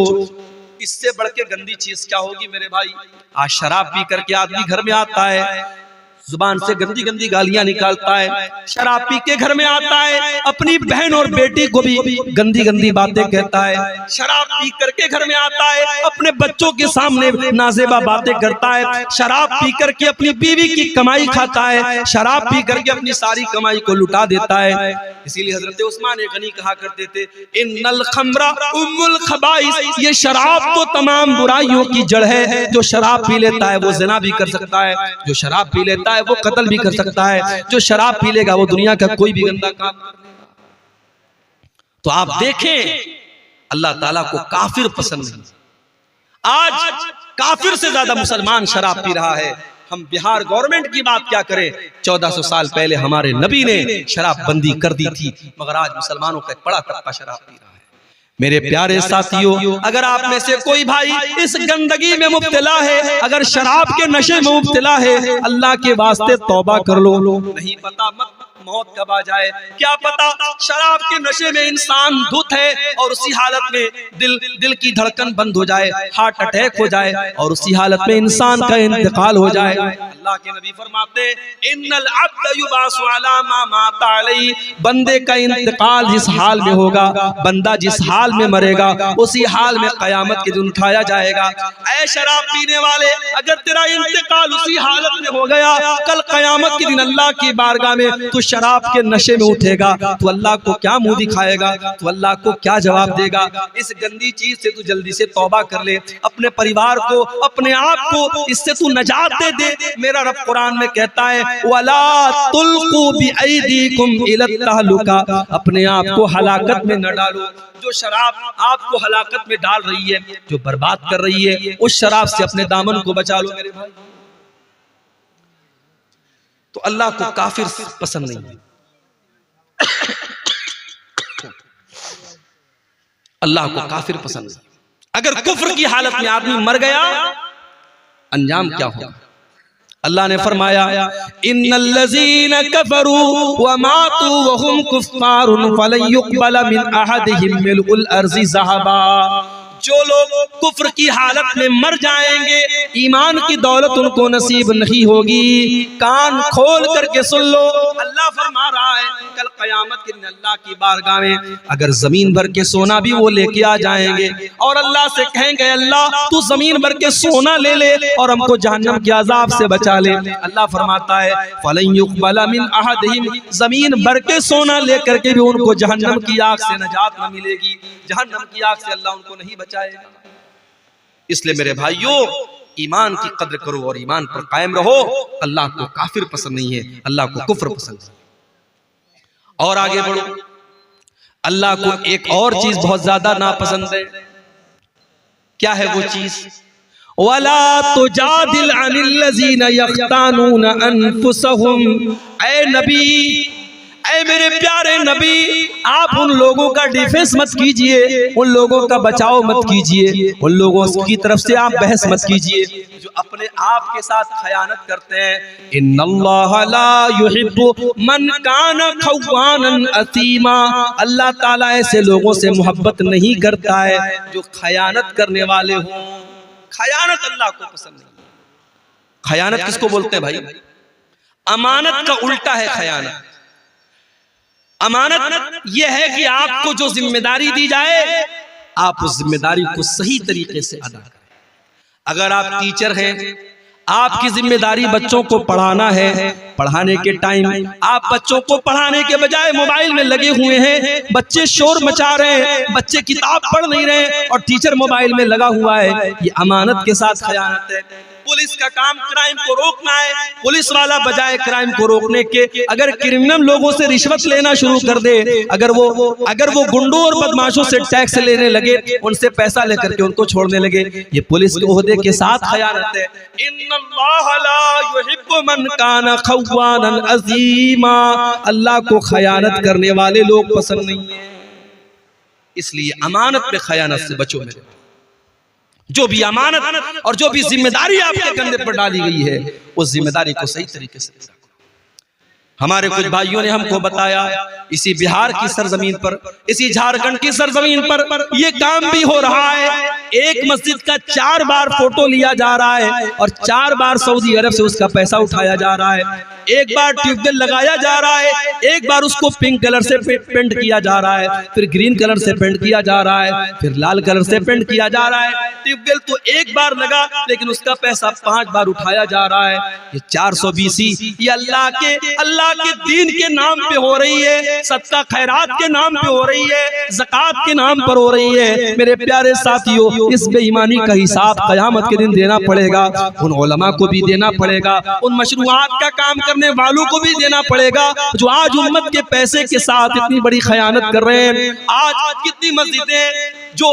[SPEAKER 1] इससे बढ़ के गंदी चीज क्या होगी मेरे भाई? आज शराब पी करके आदमी घर में आता है, जुबान से गंदी गंदी गालियां निकालता है, शराब पी के घर में आता है, अपनी बहन और बेटी को भी गंदी गंदी बातें कहता है, शराब पी करके घर में आता है, अपने बच्चों के सामने नाजेबा बातें करता है, शराब पी करके अपनी बीवी की कमाई खाता है, शराब पी करके अपनी सारी कमाई को लुटा देता है। इसीलिए हजरत उस्मान गनी कहा करते थे, इन्नल खम्रा उम्मुल खबाइस, ये शराब तो तमाम बुराइयों की जड़ है। जो शराब पी लेता है वो ज़िना भी कर सकता है, जो शराब पी लेता है वो कत्ल भी कर सकता है, जो शराब पी लेगा वो दुनिया का कोई भी गंदा काम कर लेगा। तो आप देखें, अल्लाह ताला को काफिर पसंद नहीं। आज काफिर से ज्यादा मुसलमान शराब पी रहा है। हम बिहार गवर्नमेंट की बात क्या करें, 1400 साल पहले हमारे नबी ने शराब बंदी कर दी थी, मगर आज मुसलमानों का बड़ा तबका शराब पी रहा है। मेरे प्यारे साथियों, अगर आप में से कोई भाई इस गंदगी में मुब्तला है, अगर शराब के नशे में मुब्तला है, अल्लाह के वास्ते तौबा कर लो। नहीं पता मौत कब आ जाए, क्या पता शराब के नशे में इंसान धुत है और उसी हालत में दिल की धड़कन बंद हो जाए, हार्ट अटैक हो जाए और उसी हालत में इंसान का इंतकाल हो जाए। अल्लाह के नबी फरमाते, इन्नल अब्द युबासु अला मा माता अलैहि, बंदे का इंतकाल जिस हाल में होगा, बंदा जिस हाल में मरेगा, उसी हाल में कयामत के दिन उठाया जाएगा। ऐ शराब पीने वाले, अगर तेरा इंतकाल उसी हालत में हो गया, कल कयामत के दिन अल्लाह की बारगाह में तू शराब के नशे में उठेगा, तो अल्लाह को क्या मुंह दिखाएगा, तो अल्लाह को क्या जवाब देगा? इस गंदी चीज से तू जल्दी से तौबा कर ले, अपने परिवार को, अपने आप को इससे तू नजात दे दे। मेरा रब कुरान में कहता है, वला तुल्कू बिअयदीकुम इला तहलुका, अपने आप को हलाकत में न डालो। जो शराब आपको हलाकत में डाल रही है, जो बर्बाद कर रही है, उस शराब से अपने दामन को बचा लो मेरे भाई। तो अल्लाह को काफिर पसंद नहीं है। अल्लाह को काफिर पसंद नहीं। अगर कुफ्र की हालत में आदमी मर गया, अंजाम क्या होगा? अल्लाह ने फरमाया, इन्नल्लज़ीना कफरू व मातू व हुम कुफ्फारुन फलन युक़बल मिन अहदिहिम मिल्उल अर्ज़ि ज़हबा। जो लोग कुफ्र की हालत में मर जाएंगे, ईमान की दौलत उनको नसीब नहीं होगी। कान खोल करके सुन लो, अल्लाह फरमा रहा है, कल कयामत के दिन अल्लाह की बारगाह में अगर जमीन भर के सोना भी वो लेके आ जाएंगे और अल्लाह से कहेंगे, अल्लाह तू जमीन भर के सोना ले ले और हमको जहन्नम के अजाब से बचा ले। अल्लाह फरमाता है, फलन युक़बल मिन अहदिहिम, जमीन भर के सोना लेकर के भी उनको जहन्नम की आग से नजात न मिलेगी, जहन्नम की आग से अल्लाह उनको नहीं बचाएगा। इसलिए मेरे भाइयों, ईमान की कद्र करो और ईमान पर कायम रहो। अल्लाह को काफिर पसंद नहीं है, अल्लाह को कुफ्र पसंद है। और आगे बढ़ो, अल्लाह को एक और चीज बहुत ज्यादा नापसंद है। क्या है वो चीज? वला तुजादिल अनिल्लज़ीना यख्तानून अनफुसहुम। ऐ नबी, ऐ मेरे प्यारे नबी, आप उन लोगों का डिफेंस मत कीजिए, उन लोगों का बचाव मत कीजिए, उन लोगों की तरफ से आप बहस मत कीजिए जो अपने आप के साथ खयानत करते हैं। इन्नल्लाह ला युहिब्बु मन काना खव्वानन असीमा। अल्लाह ताला ऐसे लोगों से मोहब्बत नहीं करता है जो खयानत करने वाले हों। खयानत अल्लाह को पसंद नहीं। खयानत किसको बोलते हैं भाई? अमानत का उल्टा है खयानत। अमानत यह है कि आपको जो जिम्मेदारी दी जाए, आप उस जिम्मेदारी को सही तरीके से अदा करें। अगर आप टीचर हैं, आपकी जिम्मेदारी बच्चों को पढ़ाना है। पढ़ाने के टाइम आप बच्चों को पढ़ाने के बजाय मोबाइल में लगे हुए हैं। बच्चे शोर मचा रहे हैं, बच्चे किताब पढ़ नहीं रहे और टीचर मोबाइल में लगा हुआ है। ये अमानत के साथ खयानत है। पुलिस का काम क्राइम को रोकना है। पुलिस वाला बजाय क्राइम को रोकने के अगर क्रिमिनल लोगों से रिश्वत लेना शुरू कर दे, अगर वो गुंडों और बदमाशों से टैक्स लेने लगे, उनसे पैसा लेकर के उनको छोड़ने लगे, ये पुलिस के ओहदे के साथ खयानत है। इन्नल्लाह ला युहिब्बु मन काना खव्वानन अज़ीमा, अल्लाह को खयानत करने वाले लोग पसंद नहीं है। इसलिए अमानत पे खयानत से बचो मेरे। जो भी अमानत और जो भी जिम्मेदारी आपके कंधे पर डाली गई है, उस जिम्मेदारी को सही तरीके से रखो। हमारे कुछ भाइयों ने हमको बताया, इसी बिहार की सरजमीन पर, इसी झारखंड की सरजमीन पर ये काम भी हो रहा है। एक मस्जिद का 4 बार फोटो लिया जा रहा है और 4 बार सऊदी अरब से उसका पैसा उठाया जा रहा है। एक बार ट्यूबवेल लगाया जा रहा है, एक बार उसको पिंक कलर से पेंट किया जा रहा है, फिर ग्रीन कलर से पेंट किया जा रहा है, फिर लाल कलर से पेंट किया जा रहा है। ट्यूबवेल तो एक बार लगा, लेकिन उसका पैसा 5 बार उठाया जा रहा है। ये 420 ये अल्लाह के दीन के नाम पे हो रही है, सदका खैरात के नाम पे हो रही है, ज़कात के नाम पर हो रही है। मेरे प्यारे साथियों, इस बेईमानी का हिसाब क़यामत के दिन देना पड़ेगा। उन उलमा को भी देना पड़ेगा, उन मशरूआत का काम करने वालों को भी देना पड़ेगा, जो आज उम्मत के पैसे के साथ इतनी बड़ी खयानत कर रहे हैं। आज कितनी मस्जिदें जो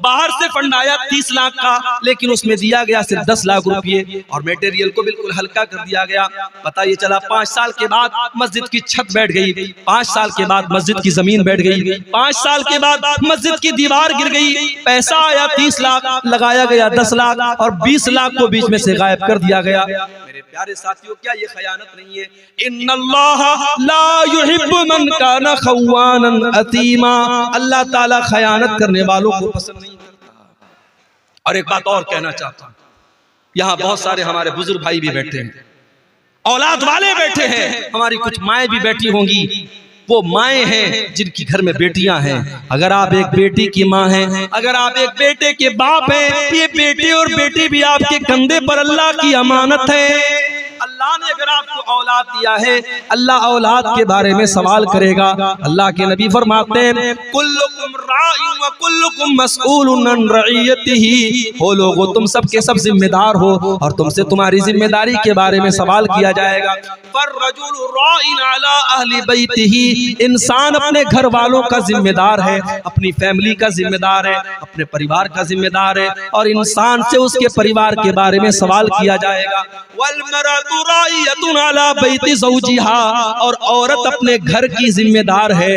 [SPEAKER 1] बाहर से फंड आया 30 लाख का, लेकिन उसमें दिया गया सिर्फ 10 लाख रुपये और मटेरियल को बिल्कुल हल्का कर दिया गया। पता ये चला 5 साल के बाद मस्जिद की छत बैठ गई, 5 साल के बाद मस्जिद की जमीन बैठ गई, 5 साल के बाद मस्जिद की दीवार गिर गई। पैसा आया 30 लाख, लगाया गया 10 लाख और 20 लाख को बीच में से गायब कर दिया गया। मेरे प्यारे साथियों, क्या ये खयानत नहीं है? इन्नल्लाह ला युहिब्बु मन काना खव्वानन अतीमा, अल्लाह ताला खयानत करने वालों को पसंद नहीं करता। और एक बात और कहना चाहता हूं, यहाँ बहुत सारे हमारे बुजुर्ग भाई भी बैठे हैं, औलाद वाले बैठे हैं, हमारी कुछ माएँ भी बैठी होंगी। वो माएँ हैं जिनकी घर में बेटियां हैं। अगर आप एक बेटी की माँ हैं, अगर आप एक बेटे के बाप हैं, ये बेटे और बेटी भी आपके कंधे पर अल्लाह की अमानत है। अल्लाह ने अगर आपको औलाद दिया है, अल्लाह औलाद के बारे में सवाल करेगा। अल्लाह के नबी फरमाते हैं, कुल्लुकुम राइउन व कुल्लुकुम मसऊलुन अन रइयतिही, हो लोगो तुम सब के सब जिम्मेदार हो और तुमसे तुम्हारी जिम्मेदारी के बारे में सवाल किया जाएगा। फर्रजुलु राइन अला अहली बैतिही, इंसान अपने घर वालों का जिम्मेदार है, अपनी फैमिली का जिम्मेदार है, अपने परिवार का जिम्मेदार है और इंसान से उसके परिवार के बारे में सवाल किया जाएगा। वल मरअतु राइयतुन अला बैति ज़ौजिहा, और औरत अपने घर की जिम्मेदार है।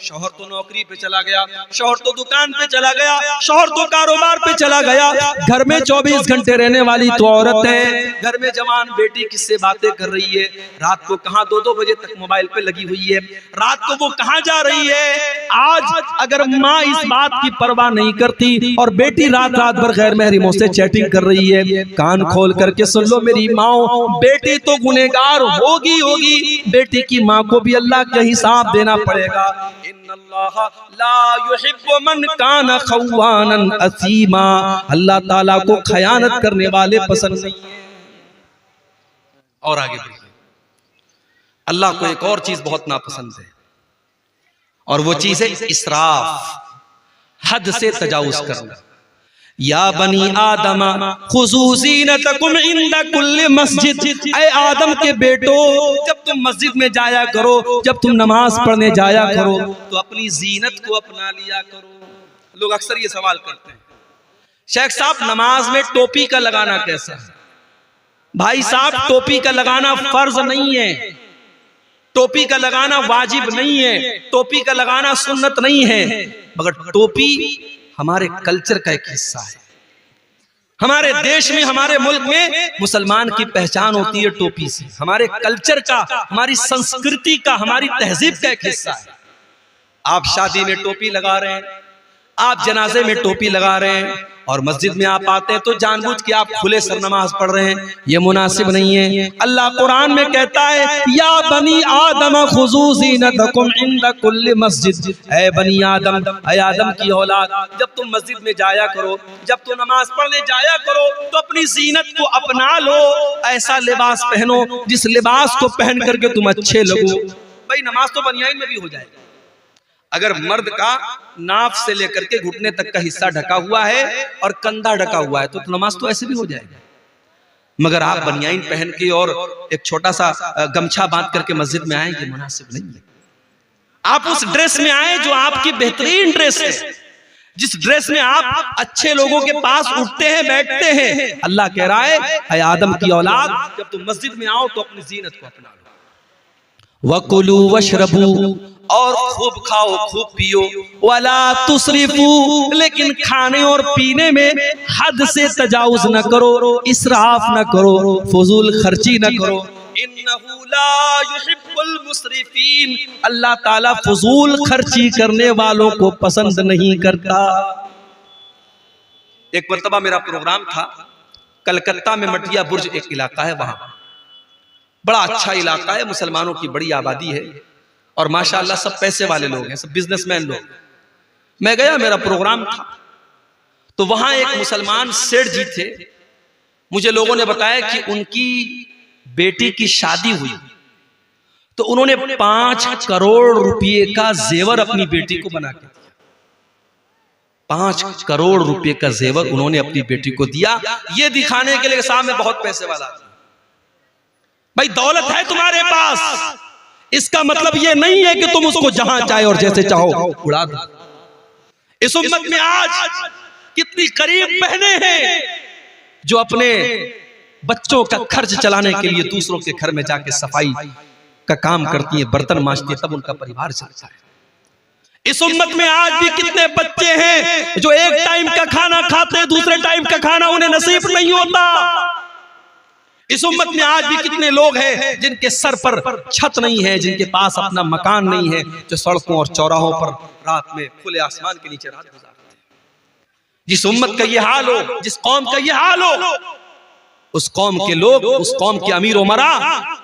[SPEAKER 1] शौहर तो नौकरी पे चला गया, शौहर तो दुकान पे चला गया, शौहर तो कारोबार पे चला गया, घर में 24 घंटे रहने वाली तो औरत है। घर में जवान बेटी किससे बातें कर रही है, रात को कहां 2-2 बजे तक मोबाइल पे लगी हुई है, रात को वो कहां जा रही है। आज अगर माँ इस बात की परवाह नहीं करती और बेटी रात रात भर गैर महरमों से चैटिंग कर रही है, कान खोल करके सुन लो मेरी माओ, बेटी तो गुनहगार होगी, बेटी की माँ को भी अल्लाह का हिसाब देना पड़ेगा। इन्नल्लाह ला युहिब्बु मन काना खव्वानन असीमा, अल्लाह ताला को खयानत करने वाले पसंद नहीं है। और आगे बढ़िए, अल्लाह को एक और चीज बहुत नापसंद है और वो चीज है इसराफ, हद से तजावुज करना। या बनी आदम खुज़ू ज़ीनतकुम इंदा कुल्ली मस्जिद, ऐ आदम के बेटो, जब तुम मस्जिद में जाया करो, जब तुम नमाज पढ़ने जाया करो, तो अपनी जीनत को अपना लिया करो। लोग अक्सर ये सवाल करते हैं, शेख साहब नमाज में टोपी का लगाना कैसा है? भाई साहब, टोपी का लगाना फर्ज नहीं है, टोपी का लगाना वाजिब नहीं है, टोपी का लगाना सुन्नत नहीं है, मगर टोपी हमारे कल्चर का एक हिस्सा है। हमारे देश में, हमारे मुल्क में मुसलमान की पहचान होती है टोपी से। हमारे कल्चर का, हमारी संस्कृति का, हमारी तहजीब का एक हिस्सा है। आप शादी में टोपी लगा रहे हैं, आप जनाजे में टोपी लगा रहे हैं, और मस्जिद में आप आते हैं तो जानबूझ के आप खुले सर नमाज पढ़ रहे हैं, ये मुनासिब नहीं है। अल्लाह कुरान में कहता है या बनी आदम खुजू ज़ीनतकुम इंद कुल्ली मस्जिद, ऐ बनी आदम, ऐ आदम की औलाद, जब तुम मस्जिद में जाया करो, जब तुम नमाज पढ़ने जाया करो तो अपनी जीनत को अपना लो, ऐसा लिबास पहनो जिस लिबास को पहन करके तुम अच्छे लगो। भाई नमाज तो बनियाइन में भी हो जाएगा। अगर मर्द का नाफ से लेकर के घुटने तक का हिस्सा ढका हुआ है और कंधा ढका हुआ है तो नमाज तो ऐसे भी हो जाएगा। मगर आप बनियाइन पहन के और एक छोटा सा गमछा बांध करके मस्जिद में आए, ये मुनासिब नहीं है। आप उस ड्रेस में आए जो आपकी बेहतरीन ड्रेस है, जिस ड्रेस में आप अच्छे लोगों के पास उठते हैं बैठते हैं। अल्लाह कह रहा है ऐ आदम की औलाद, जब तुम मस्जिद में आओ तो अपनी जीनत को अपना लो। वकुलू वशरबू, और खूब खाओ खूब पियो, वला तुसरिफू, लेकिन खाने और पीने में हद से तजाउज न करो, इसराफ न करो, फजूल खर्ची न करो। इन्नहु ला युहिब्बुल मुसरिफीन, अल्लाह ताला फजूल खर्ची करने वालों को पसंद नहीं करता। एक मर्तबा मेरा प्रोग्राम था कलकत्ता में, मटिया बुर्ज एक इलाका है, वहां बड़ा अच्छा इलाका है, मुसलमानों की बड़ी आबादी है और माशाअल्लाह सब पैसे वाले लोग हैं, सब बिजनेसमैन लोग। मैं गया, मेरा प्रोग्राम था, तो वहां एक मुसलमान सेठ जी थे। मुझे लोगों ने बताया कि उनकी बेटी की शादी हुई तो उन्होंने 5 करोड़ रुपए का जेवर अपनी बेटी को बना के दिया। 5 करोड़ रुपए का जेवर उन्होंने अपनी बेटी को दिया, ये दिखाने के लिए साहब में बहुत पैसे वाला। भाई दौलत है तुम्हारे पास, इसका मतलब ये नहीं है कि तुम उसको जहां चाहे और जैसे चाहो उड़ा दो। इस उम्मत में आज कितनी करीब बहनें हैं जो अपने बच्चों का खर्च चलाने के लिए दूसरों के घर में जाके सफाई का काम करती हैं, बर्तन मांजती हैं, तब उनका परिवार चलता है। इस उम्मत में आज भी कितने बच्चे हैं जो एक टाइम का खाना खाते हैं, दूसरे टाइम का खाना उन्हें नसीब नहीं होता। इस उम्मत में आज भी कितने लोग हैं जिनके सर पर छत नहीं है, जिनके पास अपना मकान नहीं है, जो सड़कों और चौराहों पर रात में खुले आसमान के नीचे रात गुजारते हैं। जिस उम्मत का ये हाल हो, जिस कौम का ये हाल हो, उस कौम के लोग, उस कौम के अमीर उमरा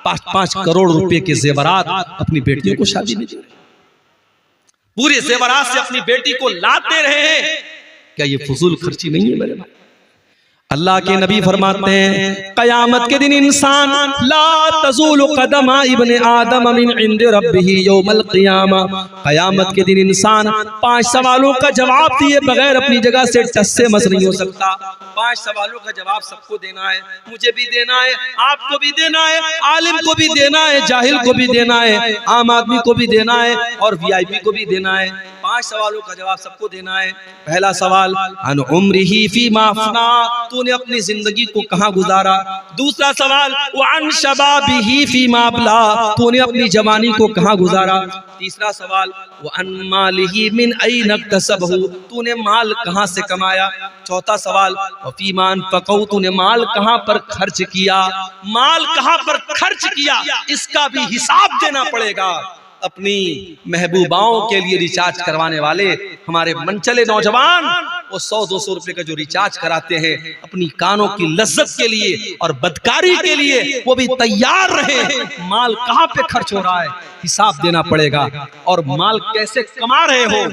[SPEAKER 1] 5-5 करोड़ रुपए के जेवरात अपनी बेटियों को शादी में दे रहे, पूरे जेवरात से अपनी बेटी को लाते रहे हैं। क्या ये फजूल खर्ची नहीं है मेरे भाई? अल्लाह के नबी फरमाते हैं कयामत के दिन इंसान ला तज़ूलु कदमा इब्ने आदम मिन इंद रब्बिही यौमल क़ियामा, कयामत के दिन इंसान 5 सवालों का जवाब दिए बगैर अपनी जगह से टस से मस नहीं हो सकता। 5 सवालों का जवाब सबको देना है, मुझे भी देना है, आपको भी देना है, आलिम को भी देना है, जाहिल को भी देना है, आम आदमी को भी देना है और वीआईपी को भी देना है। 5 सवालों का जवाब सबको देना है। पहला सवाल अन उम्रिही फीमा अफना, तूने अपनी जिंदगी को कहां गुजारा। दूसरा सवाल वन शबाबिही फीमा अबला, तूने अपनी जवानी को कहां गुजारा। तीसरा सवाल वन मालिही मिन ऐन इक्तसबहु, तूने माल कहां से कमाया। चौथा सवाल फीमा अनफक़हु, तूने माल कहां पर खर्च किया। माल कहां पर खर्च किया इसका भी हिसाब देना पड़ेगा। अपनी महबूबाओं के लिए रिचार्ज करवाने वाले हमारे मनचले नौजवान, वो 100-200 रुपए का जो रिचार्ज कराते हैं अपनी कानों की लज्जत के लिए और बदकारी के लिए, वो भी तैयार रहे। माल कहां पे खर्च हो रहा है हिसाब देना पड़ेगा। और माल कैसे कमा रहे हो,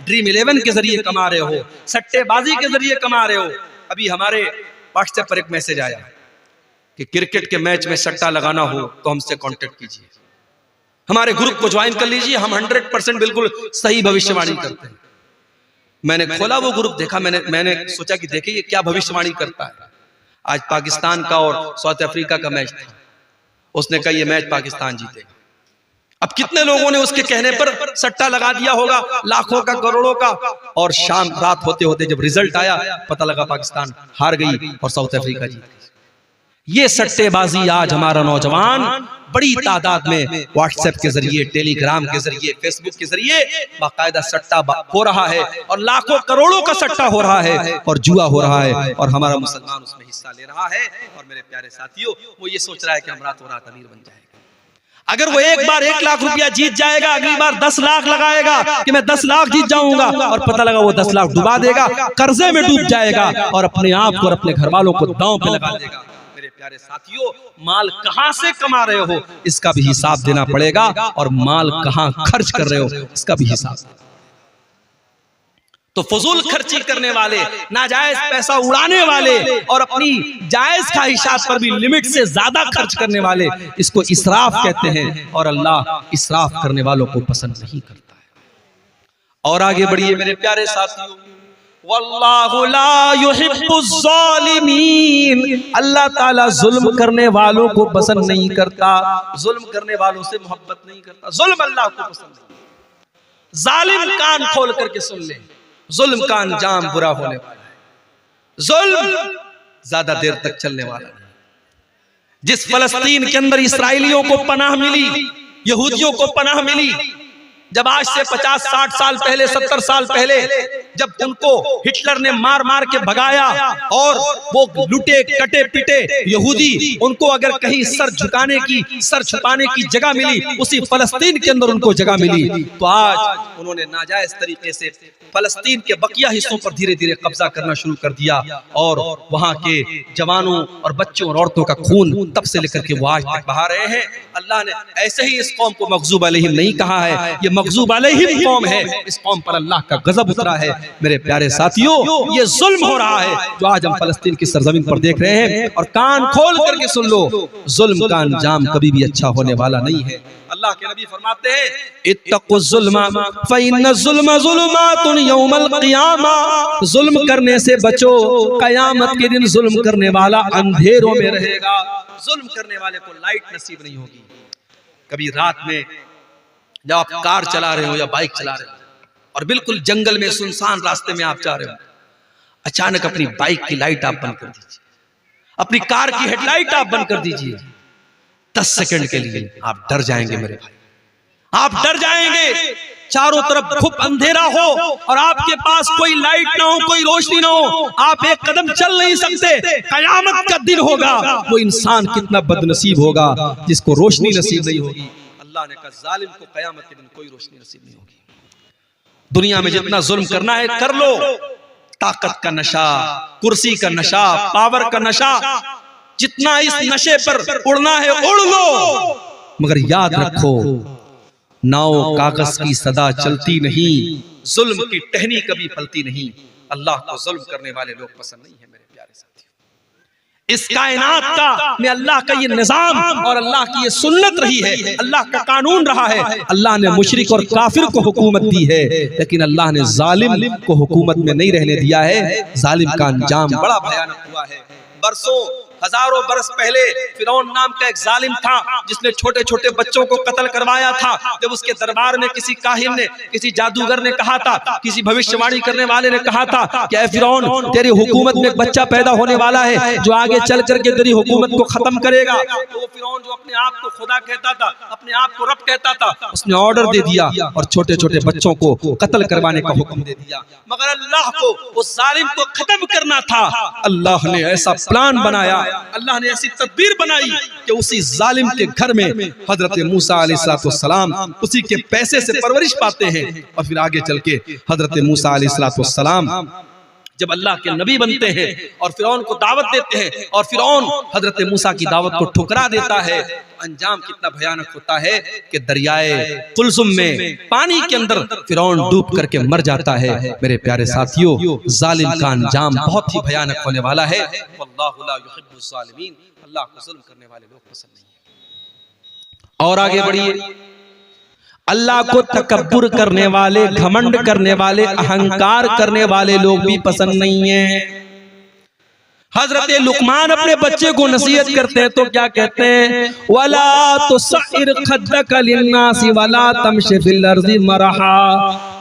[SPEAKER 1] ड्रीम 11 के जरिए कमा रहे हो, सट्टेबाजी के जरिए कमा रहे हो। अभी हमारे व्हाट्सएप पर एक मैसेज आया कि क्रिकेट के मैच में सट्टा लगाना हो तो हमसे कांटेक्ट कीजिए, हमारे ग्रुप को ज्वाइन कर लीजिए, हम 100% बिल्कुल सही भविष्यवाणी करते हैं। मैंने खोला वो ग्रुप, देखा, मैंने सोचा कि देखिए ये क्या भविष्यवाणी करता है। आज पाकिस्तान का और साउथ अफ्रीका का मैच था, उसने कहा ये मैच पाकिस्तान जीतेगा। अब कितने लोगों ने उसके कहने पर सट्टा लगा दिया होगा, लाखों का, करोड़ों का, और शाम रात होते होते जब रिजल्ट आया पता लगा पाकिस्तान हार गई और साउथ अफ्रीका जीत गई। ये सट्टेबाजी आज हमारा नौजवान बड़ी तादाद में व्हाट्सएप के जरिए, टेलीग्राम के जरिए, फेसबुक के जरिए बाकायदा सट्टा हो रहा है और लाखों करोड़ों का सट्टा हो रहा है और जुआ हो रहा है और हमारा मुसलमान उसमें हिस्सा ले रहा है। और मेरे प्यारे साथियों, वो ये सोच रहा है कि हम रातों रात अमीर बन जाएंगे। अगर वो एक बार 1 लाख रुपया जीत जाएगा, अगली बार 10 लाख लगाएगा कि मैं 10 लाख जीत जाऊंगा, और पता लगा वो 10 लाख डुबा देगा, कर्जे में डूब जाएगा और अपने आप को और अपने घर वालों को दांव पे लगा देगा। मेरे प्यारे साथियों, माल कहां से कमा रहे हो इसका भी हिसाब देना पड़ेगा, और माल कहां खर्च कर रहे हो इसका भी हिसाब। तो फजूल खर्ची करने वाले, नाजायज पैसा उड़ाने वाले और अपनी जायज ख्वाहिशात पर भी लिमिट से ज्यादा खर्च करने वाले, इसको इसराफ कहते हैं, और अल्लाह इसराफ करने वालों को पसंद नहीं करता है। और आगे बढ़िए मेरे प्यारे साथियों, वल्लाहु ला युहिब्बुज़ ज़ालिमीन, अल्लाह ताला जुल्म करने वालों को पसंद नहीं करता, जुल्म करने वालों से मोहब्बत नहीं करता, जुल्म अल्लाह को पसंद नहीं। जालिम कान खोल करके सुन ले, जुल्म का अंजाम बुरा होने वाला है, जुल्म ज्यादा देर तक चलने वाला नहीं। जिस फलस्तीन के अंदर इसराइलियों को पनाह मिली, यहूदियों को पनाह मिली, जब आज से 50-60 साल पहले, 70 साल पहले जब उनको हिटलर ने मार मार के भगाया और वो लुटे कटे पिटे यहूदी, उनको अगर कहीं सर झुकाने की, सर छुपाने की जगह मिली, उसी फलस्तीन के अंदर उनको जगह मिली। तो आज उन्होंने नाजायज तरीके से फलस्तीन के बकिया हिस्सों पर धीरे धीरे कब्जा करना शुरू कर दिया, और वहां के जवानों और बच्चों और औरतों का खून तब से लेकर के वो आज तक बहा रहे हैं। अल्लाह ने ऐसे ही इस कौम को मग़ज़ूब अलैहिम नहीं कहा है, ये मग़ज़ूब अलैहिम कौम है, इस कौम पर अल्लाह का गजब उतरा है। मेरे प्यारे साथियों, ये जुल्म हो रहा है जो आज हम फलस्तीन की सरजमीन पर देख रहे हैं, और कान खोल करके सुन लो, जुल्म का अंजाम कभी भी अच्छा होने वाला नहीं है। अल्लाह के नबी फरमाते हैं, इत्तक़ुज़्ज़ुल्मा फ़इन्नज़्ज़ुल्मा ज़ुलुमातुन यौमल क़ियामा, जुल्म करने से बचो, कयामत के दिन जुल्म करने वाला अंधेरों में रहेगा। जुल्म करने वाले को लाइट नसीब नहीं होगी। कभी रात में जब आप कार चला रहे हो या बाइक चला रहे हो और बिल्कुल जंगल में सुनसान रास्ते में आप जा रहे हो, अचानक अपनी बाइक की लाइट आप बंद कर दीजिए, अपनी कार की हेडलाइट आप बंद कर दीजिए, 10 सेकंड के लिए आप डर जाएंगे मेरे भाई, आप डर जाएंगे। चारों तरफ खूब अंधेरा हो और आपके पास कोई लाइट ना हो, कोई रोशनी ना हो, आप एक कदम चल नहीं सकते। कयामत का दिन होगा, वो इंसान कितना बदनसीब होगा जिसको रोशनी नसीब नहीं होगी। अल्लाह ने कहा, जालिम को कयामत के दिन कोई रोशनी नसीब नहीं होगी। दुनिया में जितना जुल्म करना है कर लो, ताकत का नशा, कुर्सी का नशा, पावर का नशा, जितना इस नशे पर उड़ना है उड़ लो, मगर याद रखो, नाव कागज की सदा चलती नहीं, जुल्म की टहनी कभी फलती नहीं। अल्लाह को जुल्म करने वाले लोग पसंद नहीं है मेरे प्यारे साथियों। इस कायनात का में अल्लाह का ये निजाम और अल्लाह की ये सुन्नत रही है, अल्लाह का कानून रहा है। अल्लाह ने मुशरिक और काफिर को हुकूमत दी है, लेकिन अल्लाह ने जालिम को हुकूमत में नहीं रहने दिया है। जालिम का अंजाम बड़ा भयानक हुआ है। बरसों हजारों बरस पहले फिरौन नाम का एक जालिम था जिसने छोटे छोटे बच्चों को कत्ल करवाया था। जब उसके दरबार में किसी काहिन ने, किसी जादूगर ने कहा था, किसी भविष्यवाणी करने वाले ने कहा था कि ऐ फिरौन, तेरी हुकूमत में एक बच्चा पैदा होने वाला है जो आगे चल करके तेरी हुकूमत को खत्म करेगा। तो फिरौन जो अपने आप को खुदा कहता था, अपने आप को रब कहता था, उसने ऑर्डर दे दिया और छोटे छोटे बच्चों को कत्ल करवाने का हुक्म दे दिया। मगर अल्लाह को उस जालिम को खत्म करना था। अल्लाह ने ऐसा प्लान बनाया, अल्लाह ने ऐसी तदबीर बनाई कि उसी जालिम के घर में हजरत मूसा अलैहिस्सलाम उसी के पैसे से परवरिश पाते हैं, और फिर आगे चल के हजरत मूसा अलैहिस्सलाम जब अल्लाह के नबी बनते हैं और फिरौन को दावत देते हैं और फिरौन हजरत मूसा की दावत को ठुकरा देता है, अंजाम कितना भयानक होता है कि दरियाए कुलसुम में पानी के अंदर फिरौन डूब करके मर जाता है। मेरे प्यारे साथियों, जालिम का अंजाम बहुत ही भयानक होने वाला है। वल्लाहु ला युहिब्बुज़ ज़ालिमीन, अल्लाह को जुल्म करने वाले लोग पसंद नहीं है। और आगे बढ़िए, अल्लाह को तकब्बुर करने वाले, घमंड करने वाले, अहंकार करने वाले लोग भी पसंद नहीं है। हजरत लुकमान अपने बच्चे को नसीहत करते हैं तो क्या कहते हैं, वला तुसइर खद्दक लिन्नासी वला तमशि फिल अर्ज़ि मरहा।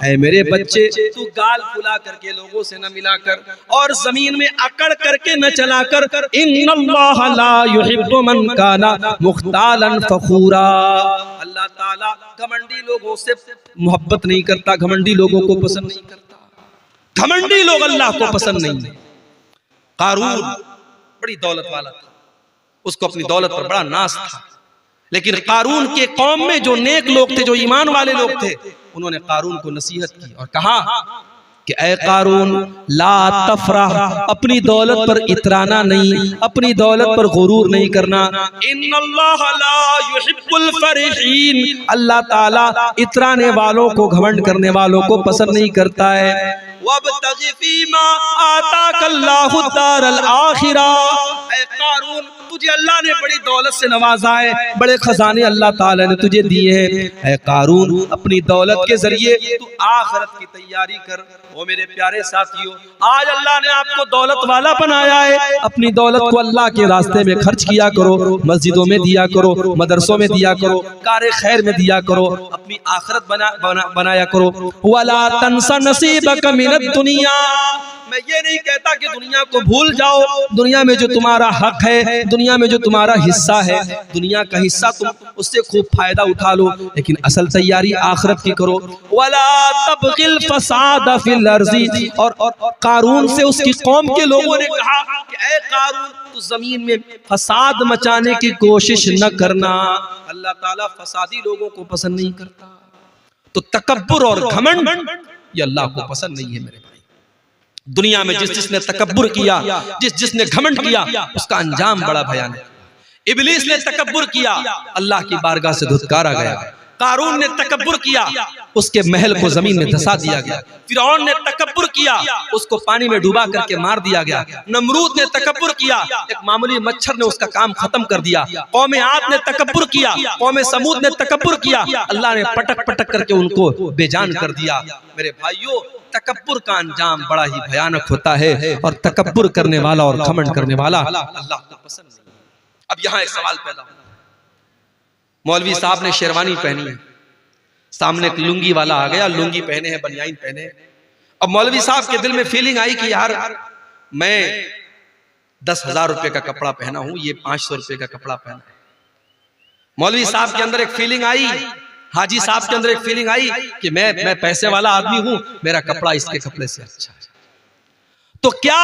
[SPEAKER 1] ऐ मेरे बच्चे, तू गाल फुला करके लोगों से न मिलाकर और जमीन में अकड़ करके न चलाकर, इन्नल्लाह ला युहिब्बु मन काना मुख्तालन फखूरा। अल्लाह ताला घमंडी लोगों से मोहब्बत नहीं करता, घमंडी लोगों को पसंद नहीं करता। घमंडी लोग अल्लाह को पसंद नहीं है। कारून बड़ी दौलत वाला था, उसको अपनी दौलत पर बड़ा नाज था, लेकिन कारून के कौम में जो नेक लोग थे, जो ईमान वाले लोग थे, उन्होंने कारून को नसीहत की और कहा कि ऐ कारून ला तफरह, अपनी दौलत पर इतराना नहीं, अपनी दौलत पर गुरूर नहीं करना। इन्नल्लाह ला युहिब्बुल फरीहीन, अल्लाह ताला इतराने वालों को, घमंड करने वालों को पसंद नहीं करता है। वब्तगि फीमा आताकल्लाहु दारल आखिरा, ऐ कारून तुझे अल्लाह ने बड़ी दौलत से नवाजा है, बड़े खजाने अल्लाह ताला ने तुझे दिए हैं। ऐ कारून अपनी दौलत के जरिए तू आखिरत की तैयारी कर। ओ मेरे प्यारे साथियों, आज अल्लाह ने आपको दौलत वाला बनाया है, अपनी दौलत को अल्लाह के रास्ते में खर्च किया करो, मस्जिदों में दिया करो, मदरसों में दिया करो, कार खैर में दिया करो, अपनी आखिरत बनाया करो। वला तंसा नसीबक मिनद दुनिया, मैं ये नहीं कहता कि दुनिया को भूल जाओ, दुनिया में जो तुम्हारा हक है, दुनिया में जो तुम्हारा हिस्सा है, दुनिया का हिस्सा तुम उससे खूब फायदा उठा लो, लेकिन असल तैयारी आखिरत की करो। वला तबगिल फसाद फिल अर्ज़ी, और कारून से उसकी कौम के लोगों ने कहा कि ऐ कारून तू जमीन में फसाद मचाने की कोशिश न करना, अल्लाह ताला फसादी लोगों को पसंद नहीं करता। तो तकब्बुर और घमंड ये अल्लाह को पसंद नहीं है मेरे भाई। दुनिया में जिसने तकब्बुर किया, जिसने घमंड किया, उसका अंजाम बड़ा भयानक। इब्लीस ने तकब्बुर किया, अल्लाह की बारगाह से धुतकारा गया। कारून ने तकब्बुर किया, उसके महल को जमीन में धंसा दिया गया। फिरौन ने तकब्बुर किया, उसको पानी में डुबा करके मार दिया गया। नमरूद ने तकब्बुर किया, एक मामूली मच्छर ने उसका काम खत्म कर दिया। कौम आद ने तकब्बुर किया, कौम समूद ने तकब्बुर किया, अल्लाह ने पटक पटक करके उनको बेजान कर दिया। मेरे भाइयों, तकब्बुर का अंजाम बड़ा ही भयानक होता है, और तकब्बुर करने वाला और घमंड करने वाला अल्लाह को पसंद नहीं। अब यहाँ एक सवाल पैदा होता है, मौलवी साहब ने शेरवानी पहनी है, सामने एक लुंगी वाला आ गया, लुंगी पहने हैं, बनियाइन पहने हैं। अब मौलवी साहब के दिल में फीलिंग आई कि यार मैं 10,000 रुपए का कपड़ा पहना हूं, ये 500 रुपए का कपड़ा पहना है। मौलवी साहब के अंदर एक फीलिंग आई, हाजी साहब के अंदर एक फीलिंग आई कि मैं पैसे वाला आदमी हूं, मेरा कपड़ा इसके कपड़े से अच्छा है। तो क्या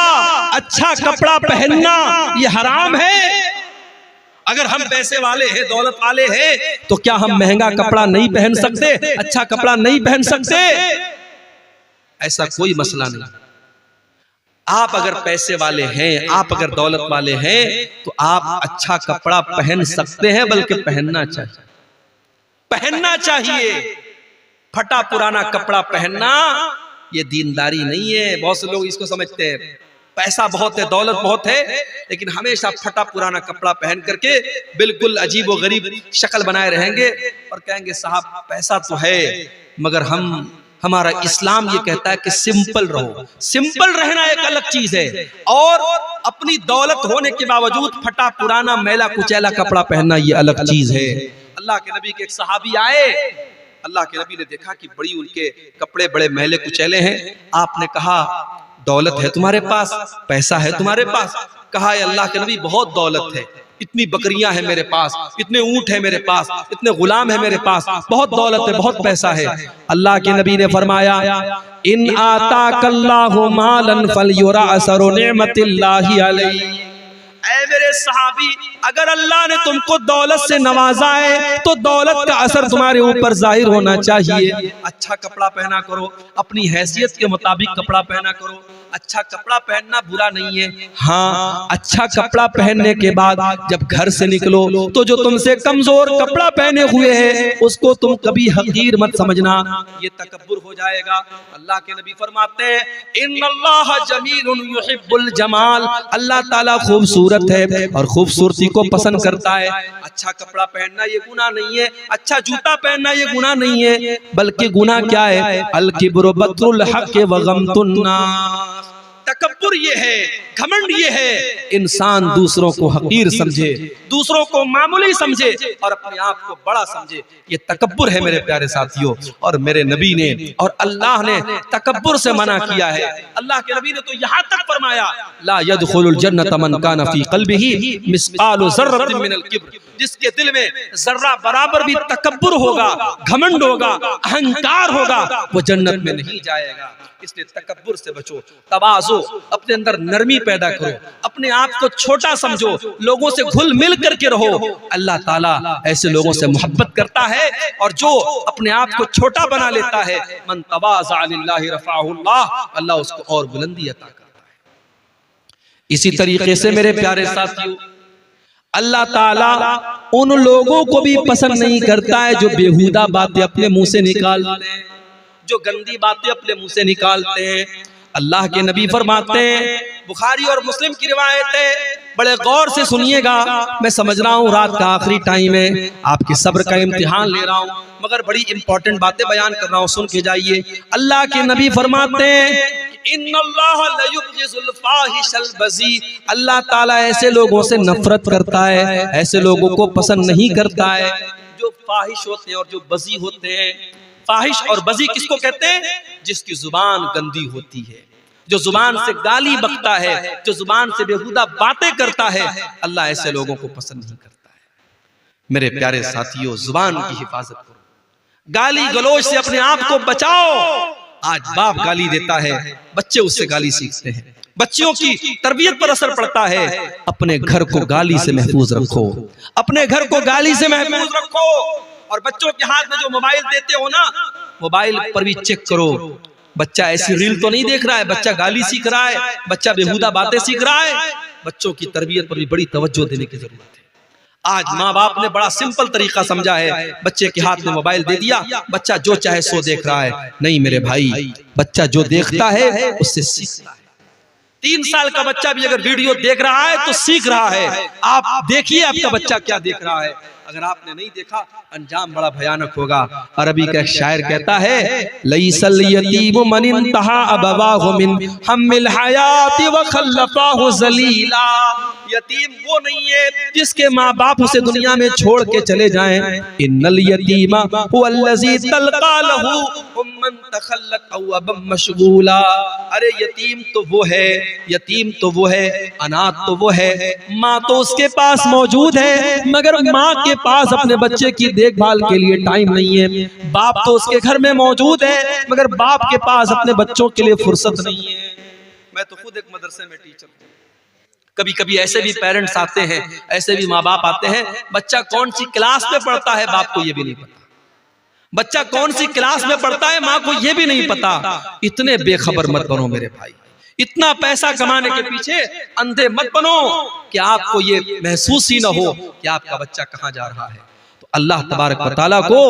[SPEAKER 1] अच्छा कपड़ा पहनना ये हराम है? अगर हम पैसे वाले हैं, दौलत वाले हैं, तो क्या हम महंगा कपड़ा नहीं पहन सकते, अच्छा कपड़ा नहीं पहन सकते? ऐसा कोई मसला नहीं। आप अगर पैसे वाले हैं, आप अगर दौलत वाले हैं, तो आप अच्छा कपड़ा पहन सकते हैं, बल्कि पहनना चाहिए, पहनना चाहिए। फटा पुराना कपड़ा पहनना ये दीनदारी नहीं है। बहुत से लोग इसको समझते हैं पैसा बहुत है, दौलत बहुत है, लेकिन हमेशा फटा पुराना कपड़ा पहन करके बिल्कुल अजीब व गरीब शक्ल बनाए रहेंगे और कहेंगे साहब पैसा तो है, मगर हमारा इस्लाम ये कहता है कि सिंपल रहो। सिंपल रहना एक अलग चीज है, और अपनी दौलत होने के बावजूद फटा पुराना मैला कुचैला कपड़ा पहनना ये अलग चीज है। अल्लाह के नबी के एक सहाबी आए, अल्लाह के नबी ने देखा कि बड़ी उनके कपड़े बड़े मैले कुचैले हैं। आपने कहा दौलत है तुम्हारे पास, पैसा है तुम्हारे पास? कहा अल्लाह के नबी बहुत दौलत है, इतनी बकरियां हैं मेरे पास, इतने ऊंट है मेरे पास, इतने गुलाम है मेरे पास, बहुत दौलत है, बहुत पैसा है। अल्लाह के नबी ने फरमाया इन आताकल्लाहु मालन फलयुरा असरु निअमतिल्लाहि अलैहि। ऐ मेरे सहाबी, अगर अल्लाह ने तुमको दौलत से नवाजा है तो दौलत का असर तुम्हारे ऊपर जाहिर होना चाहिए। अच्छा कपड़ा पहना करो, अपनी हैसियत के मुताबिक कपड़ा पहना करो। अच्छा कपड़ा पहनना बुरा नहीं है, हाँ अच्छा कपड़ा पहनने के बाद जब घर से निकलो तो जो तुमसे कमजोर कपड़ा पहने हुए है उसको तुम कभी हकीर मत समझना, ये तकब्बुर हो जाएगा। अल्लाह के नबी फरमाते हैं इन्नल्लाह जमीलुन युहिब्बुल जमाल, अल्लाह ताला खूबसूरत है और खूबसूरती को पसंद करता है। अच्छा कपड़ा पहनना ये गुनाह नहीं है, अच्छा जूता पहनना ये गुनाह नहीं है, बल्कि गुनाह क्या है? अल किब्रु बत्रुल हक़ व गमतुन नास। तकब्बुर ये है, घमंड ये है, इंसान दूसरों को हकीर समझे, दूसरों को मामूली समझे और अपने आप को बड़ा समझे, ये तकब्बुर है मेरे प्यारे साथियों। और मेरे नबी ने और अल्लाह ने तकब्बुर से मना किया है। अल्लाह के नबी ने तो यहाँ तक फरमाया ला यदखुलुल जन्नत मन कान फी क़ल्बिही मिस्क़ालु ज़र्रतिन मिनल किब्र, जिसके दिल में जर्रा बराबर भी तकब्बुर होगा, घमंड होगा, अहंकार होगा, वो जन्नत में नहीं जाएगा। इसलिए तकब्बुर से बचो, तवाज़ु, अपने अंदर नरमी पैदा करो, अपने आप को छोटा समझो, लोगों से घुल मिल करके रहो। अल्लाह ताला ऐसे लोगों से मोहब्बत करता है, और जो अपने आप को छोटा बना लेता है, मन तवाज़ा लिल्लाहि रफ़अहुल्लाह, अल्लाह उसको और बुलंदी अता करता है। इसी तरीके से मेरे प्यारे साथियों, अल्लाह ताला उन लोगों को भी पसंद नहीं करता है जो बेहुदा बातें अपने मुंह से निकालते हैं, जो गंदी बातें अपने मुंह से निकालते हैं। अल्लाह के नबी फरमाते हैं, बुखारी और मुस्लिम की रिवायत है, बड़े गौर से सुनिएगा, मैं समझ रहा हूँ रात का आखिरी टाइम है, आपके सब्र का इम्तिहान ले रहा हूँ, मगर बड़ी इंपॉर्टेंट बातें बयान कर रहा हूँ, सुन के जाइए। अल्लाह के नबी फरमाते हैं, अल्लाह ताला ऐसे लोगों से नफरत करता है, ऐसे लोगों को पसंद नहीं करता है जो फाहिश होते हैं और जो बजी होते हैं। फाहिश और बजी किसको कहते हैं? जिसकी जुबान गंदी होती है, जो जुबान से गाली बकता है, जो जुबान से बेहुदा बातें करता है, अल्लाह ऐसे लोगों को पसंद नहीं करता है। मेरे प्यारे साथियों, जुबान की हिफाजत करो, गाली गलौज से अपने आप को बचाओ। आज बाप गाली देता है, बच्चे उससे गाली सीखते हैं, बच्चियों की तरबियत पर असर पड़ता है। अपने घर को गाली से महफूज रखो, अपने घर को गाली से महफूज रखो। और बच्चों के हाथ में जो मोबाइल देते हो ना, मोबाइल पर भी चेक करो, बच्चा ऐसी रील तो नहीं देख रहा है, बच्चा गाली सीख रहा है, बच्चा बेहुदा बातें सीख रहा है। बच्चों की तरबियत पर भी बड़ी तवज्जो देने की जरूरत है। आज माँ बाप ने बड़ा सिंपल तरीका समझा है, बच्चे के हाथ में मोबाइल दे दिया, बच्चा जो चाहे सो देख रहा है। नहीं मेरे भाई, बच्चा जो देखता है उससे सीखता है। 3 साल का बच्चा भी अगर वीडियो देख रहा है तो सीख रहा है। आप देखिए आपका बच्चा क्या देख रहा है। अगर आपने नहीं देखा, अंजाम बड़ा भयानक होगा। अरबी का एक शायर कहता है, लैसल यतीम मन इंतहा अबवाहु मिन हम्मिल हयाति व खल्लफाहु ज़लीला। यतीम वो नहीं है जिसके माँ बाप उसे दुनिया में छोड़ के चले जाएं। इन्नल यतीमा हुवल्लज़ी तल्का लहू उम्मन तखल्लत अव अबम मशगूला। अरे यतीम तो वो है, यतीम तो वो है, अनाथ तो वो है, माँ तो उसके पास मौजूद है, मगर माँ के पास अपने बच्चे की देखभाल के लिए टाइम नहीं है। बाप तो उसके घर में मौजूद है, मगर बाप के पास अपने बच्चों के लिए फुर्सत नहीं है। मैं तो खुद एक मदरसे में टीचर हूं। कभी कभी ऐसे भी पेरेंट्स आते हैं, ऐसे भी माँ बाप आते हैं, बच्चा कौन सी क्लास में पढ़ता है बाप को ये भी नहीं पता, बच्चा कौन सी क्लास में पढ़ता है माँ को ये भी नहीं पता। इतने बेखबर मत बनो मेरे भाई, इतना पैसा कमाने के पीछे अंधे मत बनो कि आपको ये महसूस ही ना हो कि आपका बच्चा कहाँ जा रहा है। तो अल्लाह तबारक व तआला को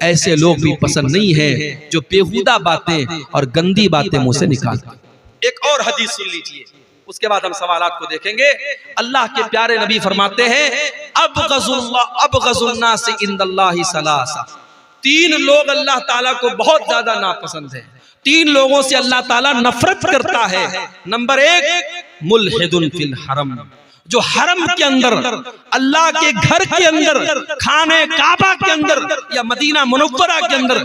[SPEAKER 1] ऐसे लोग भी पसंद नहीं है जो बेहुदा बातें और गंदी बातें मुंह से निकालते। एक और हदीस सुन लीजिए, उसके बाद हम सवालात को देखेंगे। अल्लाह के प्यारे नबी फरमाते हैं, अबग़ज़ुन्नास इंदल्लाहि सलासा। 3 लोग अल्लाह ताला को बहुत ज्यादा नापसंद है, 3 लोगों से अल्लाह ताला नफरत करता है। नंबर 1, मुल्हिदुन फिल हरम, जो हरम के अंदर, अल्लाह के घर के अंदर, खाने काबा के अंदर या मदीना मुनव्वरा के अंदर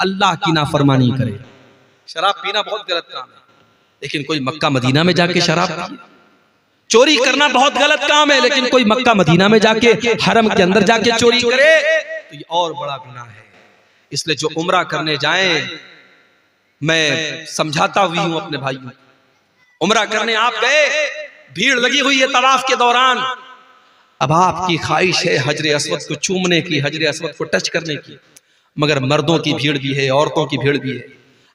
[SPEAKER 1] अल्लाह की नाफरमानी करे। शराब पीना बहुत गलत काम है, लेकिन कोई मक्का मदीना में जाके शराब पिए। चोरी करना बहुत गलत काम है, लेकिन कोई मक्का मदीना में जाके हरम के अंदर जाके चोरी करे तो ये और बड़ा गुनाह है। इसलिए जो उम्रा करने जाएं, मैं समझाता हुई हूं अपने भाइयों, उम्रा करने आप गए, भीड़ लगी हुई है तवाफ के दौरान, अब आपकी ख्वाहिश है हजरे अस्वद को चूमने की, हजरे अस्वद को टच करने की, मगर मर्दों की भीड़ भी है, औरतों की भीड़ भी है।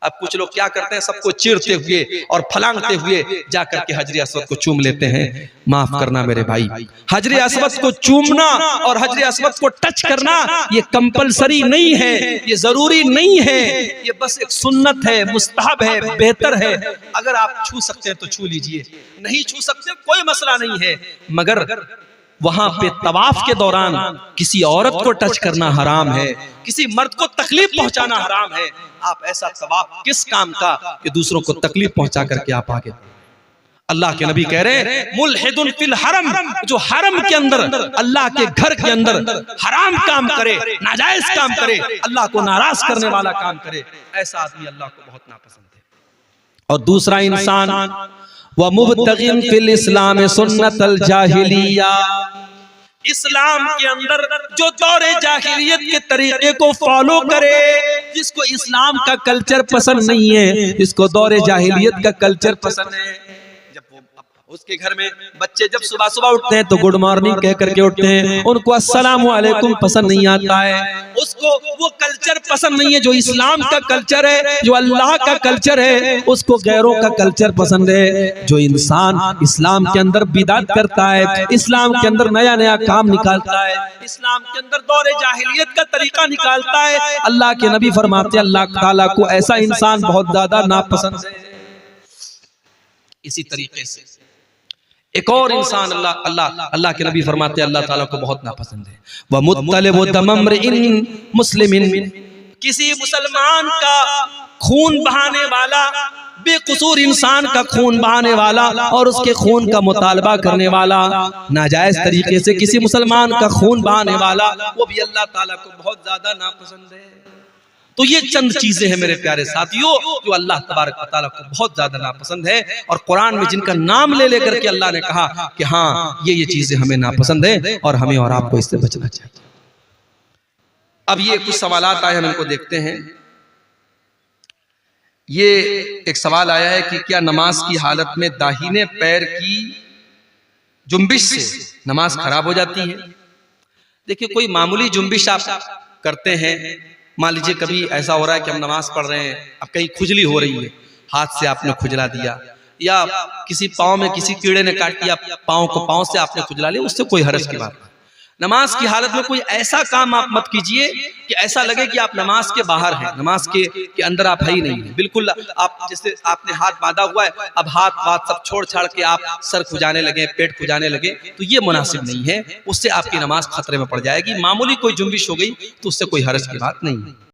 [SPEAKER 1] अब कुछ लोग क्या करते हैं, सबको चीरते हुए और फलांगते हुए जाकर के हजरे अस्वद को चूम लेते हैं। माफ करना मेरे भाई, हजरे अस्वद को चूमना और हजरे अस्वद को टच करना ये कंपलसरी नहीं है, ये जरूरी नहीं है, ये बस एक सुन्नत है, मुस्तहब है, बेहतर है। अगर आप छू सकते हैं तो छू लीजिए, नहीं छू सकते कोई मसला नहीं है, मगर वहां पे तवाफ के दौरान किसी औरत को टच करना हराम है, किसी मर्द को तकलीफ पहुंचाना हराम है। आप ऐसा तवाफ किस काम का कि दूसरों को तकलीफ पहुंचा करके आप आगे। अल्लाह के नबी कह रहे हैं, मुल्हिदुन फिल हरम, जो हरम के अंदर, अल्लाह के घर के अंदर हराम काम करे, नाजायज काम करे, अल्लाह को नाराज करने वाला काम करे, ऐसा आदमी अल्लाह को बहुत नापसंद है। और दूसरा इंसान व मुब्तगिन फिल इस्लाम सुन्नतल जाहिलिया, इस्लाम के अंदर जो दौरे जाहिलियत के तरीके को फॉलो करे, जिसको इस्लाम का कल्चर पसंद नहीं है, जिसको दौरे जाहिलियत का कल्चर पसंद है, जब वो उसके घर में बच्चे जब सुबह सुबह उठते हैं तो गुड मॉर्निंग कह करके उठते हैं, उनको अस्सलामु अलैकुम पसंद नहीं आता है, उसको वो कल्चर पसंद नहीं है जो इस्लाम का कल्चर है, जो अल्लाह का कल्चर है, उसको गैरों का कल्चर पसंद है। जो इंसान इस्लाम के अंदर बिदात करता है, इस्लाम के अंदर नया नया काम निकालता है, इस्लाम के अंदर दौरे जाहिलियत का तरीका निकालता है, अल्लाह के नबी फरमाते हैं अल्लाह ताला को ऐसा इंसान बहुत ज्यादा नापसंद है। इसी तरीके से एक और इंसान अल्लाह के नबी फरमाते अल्लाह ताला को बहुत नापसंद है, वह मुत्तलिबु दमम्रिइन मुस्लिमिन, किसी मुसलमान का खून बहाने वाला, बेकसूर इंसान का खून बहाने वाला और उसके खून का मुतालबा करने वाला, नाजायज तरीके से किसी मुसलमान का खून बहाने वाला, वो भी अल्लाह ताला को बहुत ज्यादा नापसंद है। तो ये चंद चीजें हैं मेरे प्यारे साथियों जो अल्लाह तबारक व तआला को बहुत ज्यादा नापसंद है, और कुरान में जिनका नाम ले लेकर के अल्लाह ने कहा कि हाँ ये चीजें हमें नापसंद है और हमें और आपको इससे बचना चाहिए। अब ये कुछ सवालात आए, हम इनको देखते हैं। ये एक सवाल आया है कि क्या नमाज की हालत में दाहिने पैर की जुम्बिश से नमाज खराब हो जाती है? देखिए, कोई मामूली जुम्बिश आप करते हैं, मान लीजिए कभी ऐसा हो रहा है कि हम नमाज पढ़ रहे हैं, अब कहीं खुजली हो रही है, हाथ से आपने खुजला दिया, या किसी पाँव में किसी कीड़े ने काट दिया, पाँव को पाँव से आपने खुजला लिया, उससे कोई हर्ज की बात नहीं। नमाज की हालत में कोई ऐसा काम आप मत कीजिए कि ऐसा लगे कि आप नमाज के बाहर हैं, नमाज के अंदर आप है ही नहीं है। बिल्कुल आप जैसे आपने हाथ बांधा हुआ है, अब हाथ सब छोड़ छाड़ के आप सर खुजाने लगे, पेट खुजाने लगे, तो ये मुनासिब नहीं है, उससे आपकी नमाज खतरे में पड़ जाएगी। मामूली कोई जुम्बिश हो गई तो उससे कोई हर्ज की बात नहीं है।